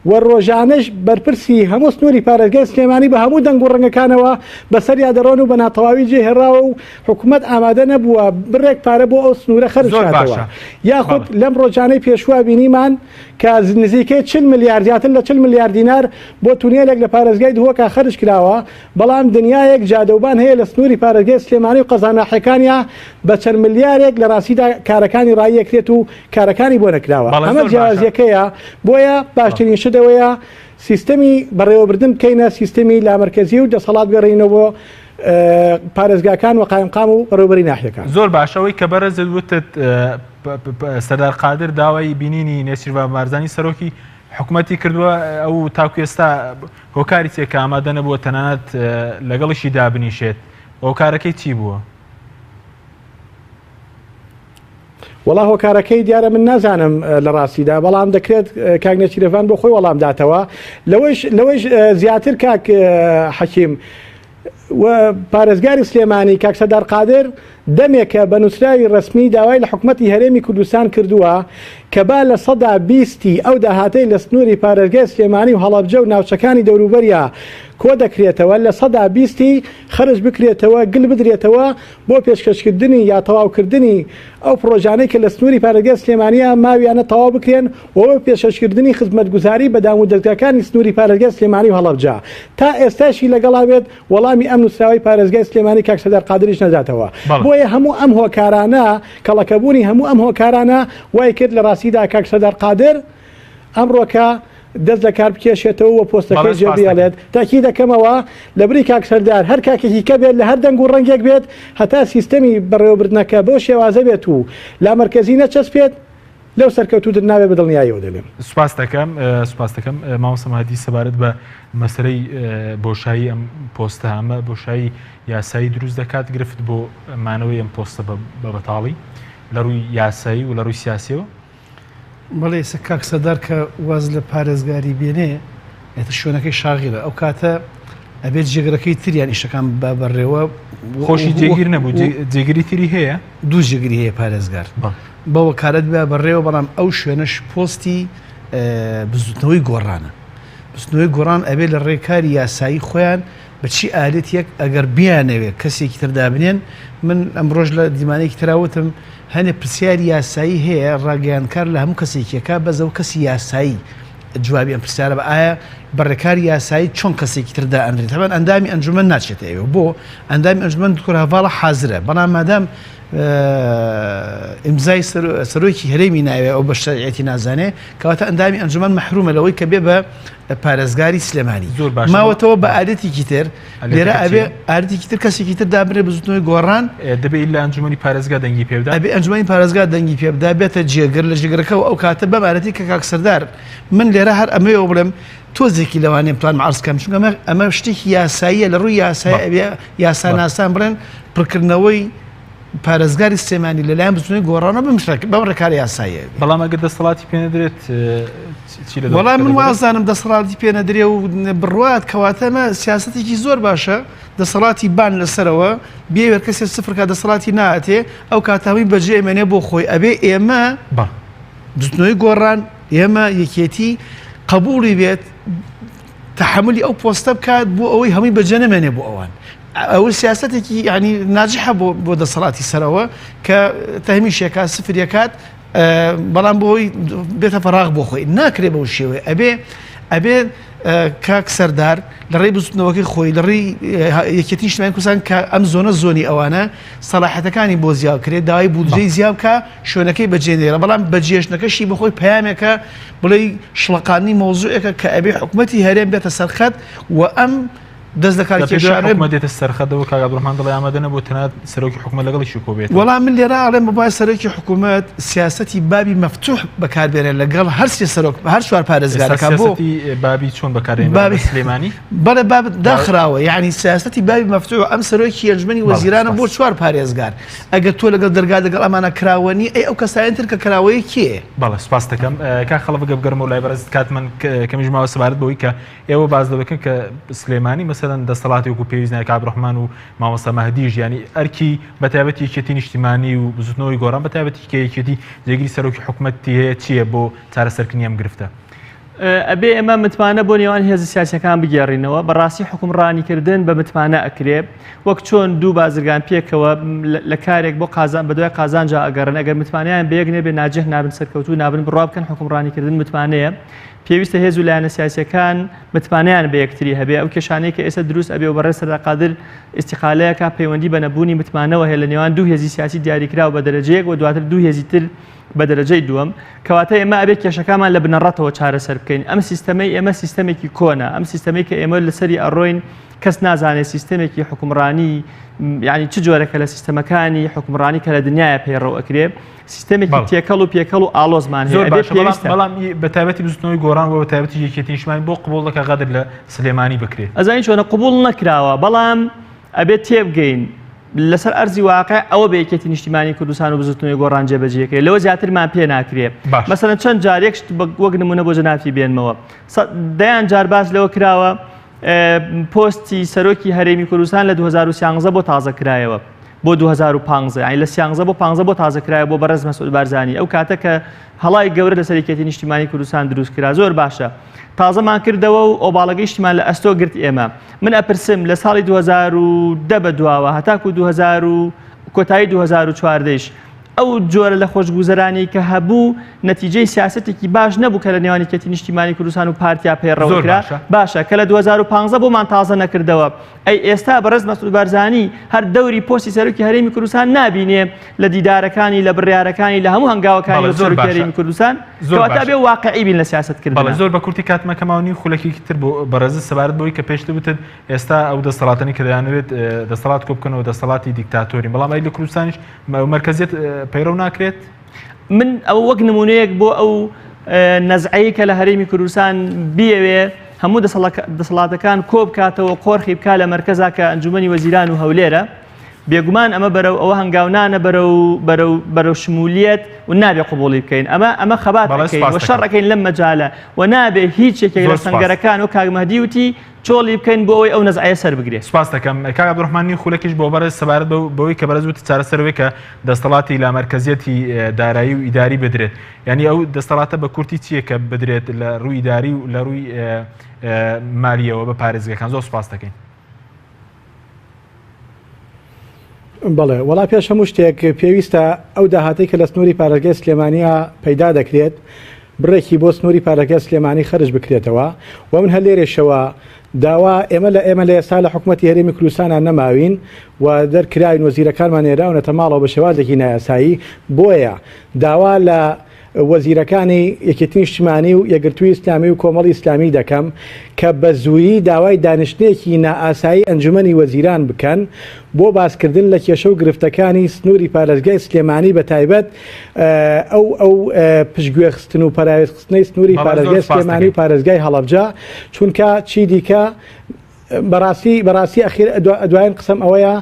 و ڕۆژانش بەرپرسی هەموو سنووری پارێزگای سلێمانی بە هەموو دەنگ و ڕەنگەکانەوە بەسەریا دەڕۆن و بە ناتەواوی جێهێڕاوە و حکوومەت ئامادە نەبووە بڕێک پارە بۆ ئەو سنوورە خەرجاتەوە یاخود لەم ڕۆژانەی پێشوە بینیمان کە نزیکەی 40 میلیارد زیاتر لە 40 میلیارد دینار بۆ تونێلێک لە پارێزگای دهۆکا خەرج کراوە بەڵام دنیایەک جادەوبان هەیە لە سنووری پارێزگای سلێمانی و قەزاناحەکانیا بە 40 میلیارێک لە ڕاستیدا کارەکانی ڕایەکرێت و کارەکانی بۆ نەکراوە ئەمە جیازیەکەیە بۆیە باشترین شتەوەیە سیستەمی بەڕێوەبردن بکەینە سیستەمی لامەرکەزی و دەسەڵات گەڕینەوە بۆ پارێزگاکان و قایمقام و بەڕێوەبەری ناحیەکان زۆر باشەوەی کە بەرەزت وتت سەردار قادر داوای بینینی نێچیروان بارزانی سەرۆکی حکوومەتی کردووە ئەو تاکو ئێستا هۆکاری چێکە ئامادە نەبووە تەنانەت لەگەڵیشی دابنیشێت هۆکارەکەی چی بووە؟ وڵا هۆکارەکەی دیارە من نازانم لە ڕاستیدا بەڵام دەکرێت کاک نەچیرەڤان بۆ خۆی وەڵام داتەوە لەوەش زیاتر کاک حەکیم و پارێزگاری سلێمانی کاک سەردار قادر دەمێکە بە نووسراوی ڕسمی داوای لە حکوومەتی هەرێمی کوردستان کردووە کە با لە 120 ئەو داهاتەی لە سنووری پارێزگای سلێمانی و هەڵەبجە و ناوچەکانی دەوروبەریە کۆ دەکرێتەوە لە 120 خرج بکرێتەوە گل بدرێتەوە بۆ پێشکەشکردنی یا تەواوکردنی ئەو پرۆژانەی کە لە سنووری پارێزگای سلێمانیە ماویانە تەواو بکرێن و بۆ پێشکەشکردنی خزمەتگوزاری بە دام و دەستگاکانی سنووری پارێزگای سلێمانی و هەڵەبجە تا ئێستاشی لەگەڵا بێت وەڵامی ئەم نووسراوی پارێزگای سلێمانی کاک سەردار قادریش نەداتەوە بۆیە هەموو ئەم هۆکارانە کەڵەکەبوونی هەموو ئەم هۆکارانە وای کرد لە ڕاستیدا کاک سەردار قادر ئەمڕۆکە دەست لە کار بکێشێتەوە و پۆستەکەی جێبیڵێت تاکی دەکەمەوە لە بری کاک سەردار هەر کاکێکی کە بێت لە هەر دەنگ و ڕەنگێک بێت هەتا سیستەمی بەڕێوەبردنەکە بۆ شێوازە بێت و لا مەرکەزی نەچەسپێت لەو سەرکەوتو دناوێ بدڵنیایەوە دەبێن. سوپاس دەکەم مامۆستا مەهدی سەبارەت بە مەسەرەی بۆشایی ئەم پۆستە ئەمە بۆشایی یاسایی دروست دەکات گرفت بۆ مانەوەی ئەم پۆستە بە بەتاڵی لە ڕووی یاسایی و لە ڕووی سیاسیەوە بەڵێ سە کاک سەردار کە واز لە پارێزگاری بێنێ ئێتە شوێنەکەی شاغیرە ئەو کاتە ئەبێت جێگرەکەی تریان ئیشەکان بە بەڕێوە خۆشی جێگیر نەبوو جێگیری تری هەیە دوو جێگیری هەیە پارێزگار بەوە کارت بە بەڕێوە بەڵام ئەو شوێنەش پۆستی بزوتنەوەی گۆڕانە بستنەوەی گۆڕان ئەبێت لە ڕێکاری یاسایی خۆیان بەچی ئالێتیەک ئەگەر بیانەوێت کەسێکی تردابنێن من ئەمڕۆژ لە دیمانەیەکی تراوتم هەنێ پرسیاری یاسایی هەیە ڕاگەیانکار لە هەموو کەسێکیەکە بەزەو کەسی یاسایی جوابی ئەم پرسیارە بە ئایا بەڕێکاری یاسایی چۆن کەسێکی تردا ئەندرێت هەبان ئەندامی ئەنجومەن ناچێت ئێوە بۆ ئەندامی ئەنجومەن دکتۆر هەڤاڵە حازرە بەڵام مادام ئیمزای سەرۆکی هەرێمی ناوێ ئەو بە شەریعەتی نازانێ کەواتە ئەندامی ئەنجومەن مەحرومە لەوەی کە بێ بە پارێزگاری سلێمانی ماوەتەوە بە ئالەتێکی تر لێرە ئەبێ ئالەتێکی تر کەسێکی تر دابرێ بزوتنەوەی گۆڕان دەبێت لە ئەنجومەنی پارێزگا دەنگی پێبدا ئەبێ ئەنجومەنی پارێزگا دەنگی پێبدا بێتە جێگر لە ژێگرەکەەوە ئەو کاتە بەم ئالەتی کە کاک سەردار من لێرە هەر ئەمەوە بڵێم تۆزێکی لەوانێ پلان معرزکەم چونکە ئەمە شتێکی یاساییە لە ڕووی یاسای ئەبێ یاساناسان بڵێن پڕکردنەوەی پارێزگاری سلێمانی لەلایەن بزوتنەوەی گۆڕانە بەم ڕێکاری یاساییە بەڵام ئەگەر دەسەڵاتی پێ نەدرێت وەڵام من وازانم دەسەڵاتی پێ نەدرێ و بڕوات کەواتەمە سیاسەتێکی زۆر باشە دەسەڵاتی بان لەسەرەوە بێوێت کەسێ سفرکە دەسەڵاتی ناتێ ئەو کاتاوی بەجێ ئێمێنێ بۆ خۆی ئەبێ ئێمە بزوتنەوەی گۆڕان ئێمە یەکێتی قبوڵی بێت تحملی ئەو پۆستە بکات بۆ ئەوەی هەمووی بەجێ نەمێنێ بۆ ئەوان ئەوە سیاسەتێکی ینی ناجحە بۆ دەسەڵاتی سەرەوە کە تەهمیشێکات سفرەکات بەڵام بۆی بێتە فەراغ بۆ خۆی ناکرێ بەو شێوەیە ئەبێ کاک سەردار لە ڕێی بزوتنەوەکەی خۆی لە ڕێی یەکێتی نیشتیمانی کوردستان کە ئەم زۆنە زۆنی ئەوانە سەلاحەتەکانی بۆ زیاد کرێت داوای بودجەی زیاد بکە شوێنەکەی بەجێنێرە بەڵام بەجێشتنەکەشی بەخۆی پەیامێکە بڵێ شڵقانی مۆزوعێکە کە ئەبێ حکوومەتی هەرێم بێتە سەرخەت و ئەم دەست لەکار کێشانە دێتە سەرخەتەوە کاک عەبدوڕەحمان دەڵێ ئامادە نەبوو تەنانەت سەرۆکی حکوومەت لەگەڵیشی کۆ بێت وەڵام من لێرە ئاڵێم بەبای سەرۆکی حکوومەت سیاسەتی بابی مەفتوح بەکاربێنێت لەگەڵ هەر سێ سەرۆک هەر چوار پارێزگارەکە بۆ بابی چۆن بەکارێنێت بابی سلێمانی بەڵێ باب داخراوە یعنی سیاسەتی بابی مەفتوح ئەم سەرۆکی ئەنجومەنی وەزیرانە بۆ چوار پارێزگار ئەگەر تۆ لەگەڵ دەرگا لەگەڵ ئەمانە کراوەنی ئەی ئەو کەسایەن تر کە کراوەیە کێ بەڵێ سوپاس دەکەم کاک خەڵە بگەبگەرمە و لای بەرز کاتمان کەمیش ماوە سەبارەت بەوەی کە ئێوە باز دەکەن کە سلێمانی مەسەلەن دەسەڵاتی وەکو پێویست کاک عەبدوڕەحمان و مامۆستا مەهدیش ینی ئەرکی بەتایبەتی یەکێتی نیشتیمانی و بزوتنەوەی گۆڕان بەتایبەتی کە یەکێتی جێگیری سەرۆکی حکوومەتی هەیە چییە بۆ چارەسەرکردنی ئەم گرفتە ئەبێ ئێمە متمانە بۆ نێوان هێزە سیاسەکان بگێڕینەوە بەڕاستی حکومڕانیکردن بە متمانە ئەکرێ وەک چۆن دوو بازرگان پێکەوە لە کارێک بۆ قازان بە دوای قازانجا ئەگەڕن ئەگەر متمانیان بەیەک نێبێ ناجح نابن سەرکەوتو نابن بڕوا بکەن حکومڕانیکردن متمانەیە پێویستە هێز و لایەنە سیاسەکان متمانیان بە یەکتری هەبێ ئەو کێشانەی کە ئێستا دروست ئەبێ و بەڕێز سەردارقادر ئیستیقالەیەکە پەیوەندی بە نەبوونی متمانەوە هەیە لە نێوان دوو هێزی سیاسی دیاریکراوە بە دەرەجەیەک و دواتر دوو هێزی تر بە دەرەجەی دووەم کەواتە ئێمە ئەبێ کێشەکانمان لە بنەڕەتەوە چارەسەر بکەین ئەم سیستەمەی ئێمە سیستەمێکی کۆنە ئەم سیستەمەی کە ئێمە لەسەری ئەڕۆین کەس نازانێت سیستەمێکی حکومڕانی یعنی چ جۆرەکە لە سیستەمەکانی حکومڕانی کە لە دنیاە پەیڕەو ئەکرێ سیستەمێکی تێکەڵ و پێکەڵ و ئالۆزمان هەیە بەڵام بە تایبەتی بزوتنەوەی گۆڕان و بە تایبەتی یەکێتی نیشتیمانی بۆ قبول دەکە غەدر لە سلێمانی بکرێت ئەزانین چۆنە قبول نەکراوە بەڵام ئەبێت تێبگەین لەسەر ئەرزی واقع ئەوە بە یەکێتی نیشتیمانی کوردستان و بزوتنەوەی گۆڕان جێبەجێکرێت لەوە زیاترمان پێ ناکرێت مەسەلەن چەند جارێک وەک نمونە بۆ جەنافی بێنمەوە دەیان جار باس لەوە کراوە پۆستی سەرۆکی هەرێمی کوردستان لە 2013 بۆ تازەکرایەوە بۆ 2015 لە 13 بۆ 15 بۆ تازەکرایە بۆ بەڕێز مەسعود بارزانی ئەو کاتە کە هەڵای گەورە لەسەر یەکێتی نیشتیمانی کوردستان دروست کرا زۆر باشە تازەمان کردەوە و ئۆباڵەکەی نیشتیمان لە ئەستۆ گرت ئێمە من ئەپرسم لە ساڵی 2010 بە دواوە هەتاکو 2000 کۆتایی 2014 ئەو جۆرە لە خۆشگوزەرانی کە هەبوو نەتیجەی سیاسەتێکی باش نەبوو کە لە نێوانی یەکێتی نیشتیمانی کوردستان و پارتیا پێڕەوەکرا باشە کە لە 2015 بۆمان تازە نەکردەوە ئەی ئێستا بەڕێز مەسعود بارزانی هەر دەوری پۆستی سەرۆکی هەرێمی کوردستان نابینێ لە دیدارەکانی لە بڕیارەکانی لە هەموو هەنگاوەکانی سەرۆکی هەرێمی کوردستان کەواتە بێ واقعی بین لە سیاستکردن زۆر بە کورتی کاتمەکەماونی خولەکێکی تر بۆ بەڕێز سەبارەت بۆی کە پێشتر وتت ئێستا ئەو دەسەڵاتانی کە دەیانوێت دەسەڵات کۆبکەنەوە دەسەڵاتی دیکتاتۆری بەڵام ئەی لە کوردستانیش مەرکەزیەت پەیڕەو ناکرێت من ئەو وەک نمونەیەک بۆ ئەو نەزعەیە کە لە هەرێمی کوردستان بیەوێ هەموو دەسەڵاتەکان کۆ بکاتەوە قۆرخی بکا لە مەرکەزا کە ئەنجومەنی وەزیران و هەولێرە بێگومان ئەمە بەرەو ئەوە هەنگاونانە بەرەو شمولیەت و نابێ قبوڵی بکەین ئەمە خەبات بکەین و شەڕەکەین لەم مەجالە و نابێ هیچ یەکێک لە سەنگەرەکان و کاگمەهدی وتی چۆڵی بکەین بۆ ئەوەی ئەو نەزعەیە سەر بگرێت. سوپاس دەکەم کاک عەبدوڕەحمانی خولەکیش بۆ بەڕێز سەبارەت بەوەی کە بەڕێز وتی چارەسەرەوەی کە دەسەڵاتی لا مەرکەزیەتی دارایی و ئیداری بدرێت یعنی ئەو دەسەڵاتە بە کورتی چییە کە بدرێت لە ڕووی ئیداری و لە ڕووی مالیەوە بە پارێزگەکان زۆر سوپاس دەکەین. بەڵێ وڵا پێش هەموو شتێک پێویستە ئەو داهاتی کە لە سنووری پارێزگای سلێمانیە پەیدا دەکرێت بڕێکی بۆ سنووری پارێزگای سلێمانی خەرج بکرێتەوە و من هەر لێرێشەوە داوا ئێمە لە ئێستا لە حکوومەتی هەرێمی کوردستانە نەماوین و دەرکراوین وەزیرەکانمان نێراونەتە ماڵەوە بە شێوازێکی نایاسایی بۆیە داوا لە وەزیرەکانی یەکێتی نیشتیمانی و یەکگرتووی ئیسلامی و کۆمەڵی ئیسلامی دەکەم کە بە زوویی داوای دانیشتێکی نائاسایی ئەنجومەنی وەزیران بکەن بۆ باسکردن لە کێشە و گرفتەکانی سنووری پارێزگای سلێمانی بە تایبەت ئەو پشتگوێخستن و پەراوێزخستنەی سنووری پارێزگای سلێمانی و پارێزگای هەڵەبجە چونکە چی دیکە بەڕاستی ئەخیر دوایین قسەم ئەوەیە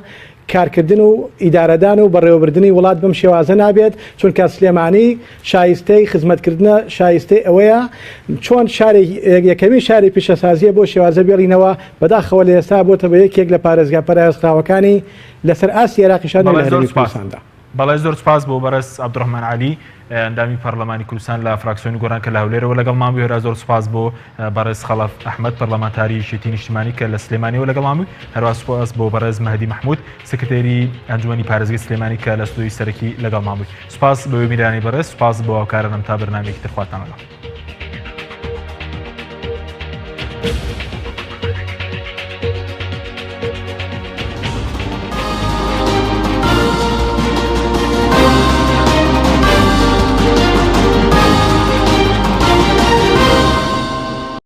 کارکردن و ئیدارەدان و بەڕێوەبردننی وڵات بەم شێوازە نابێت چونکە سلێمانی شایستەی خزمەتکردنە شایستەی ئەوەیە چۆن یەکەمین شاری پیشەسازیە بۆ شێوازە بێڵینەوە بەداخەوە لە ئێستا بۆتە بە یەکێک لە پارێزگا پەراوێزراوەکانی لەسەر ئاسی عێراقیشان لە هەرێمی کوردستاندا. بەڵێ زۆر سپاس بۆ بەڕێز عەبدوڕەحمان عەلی ئەندامی پەرلەمانی کوردستان لە فراکسیۆنی گۆڕان کە لە هەولێرەوە لەگەڵمان بوو هێرا زۆر سپاس بۆ بەڕێز خەڵەف ئەحمەد پەرلەمانتاری یەکێتی نیشتیمانی کە لە سلێمانیەوە لەگەڵمان بوو هەروە سپاس بۆ بەڕێز مەهدی مەحموود سکرتێری ئەنجومەنی پارێزگای سلێمانی کە لە ستۆدیۆی سەرەکی لەگەڵمان بوو. سپاس بۆ میرانی بەڕێز سپاس بۆ هاوکارانم تا بەرنامەیەکی تر خواتان لەگەڵ.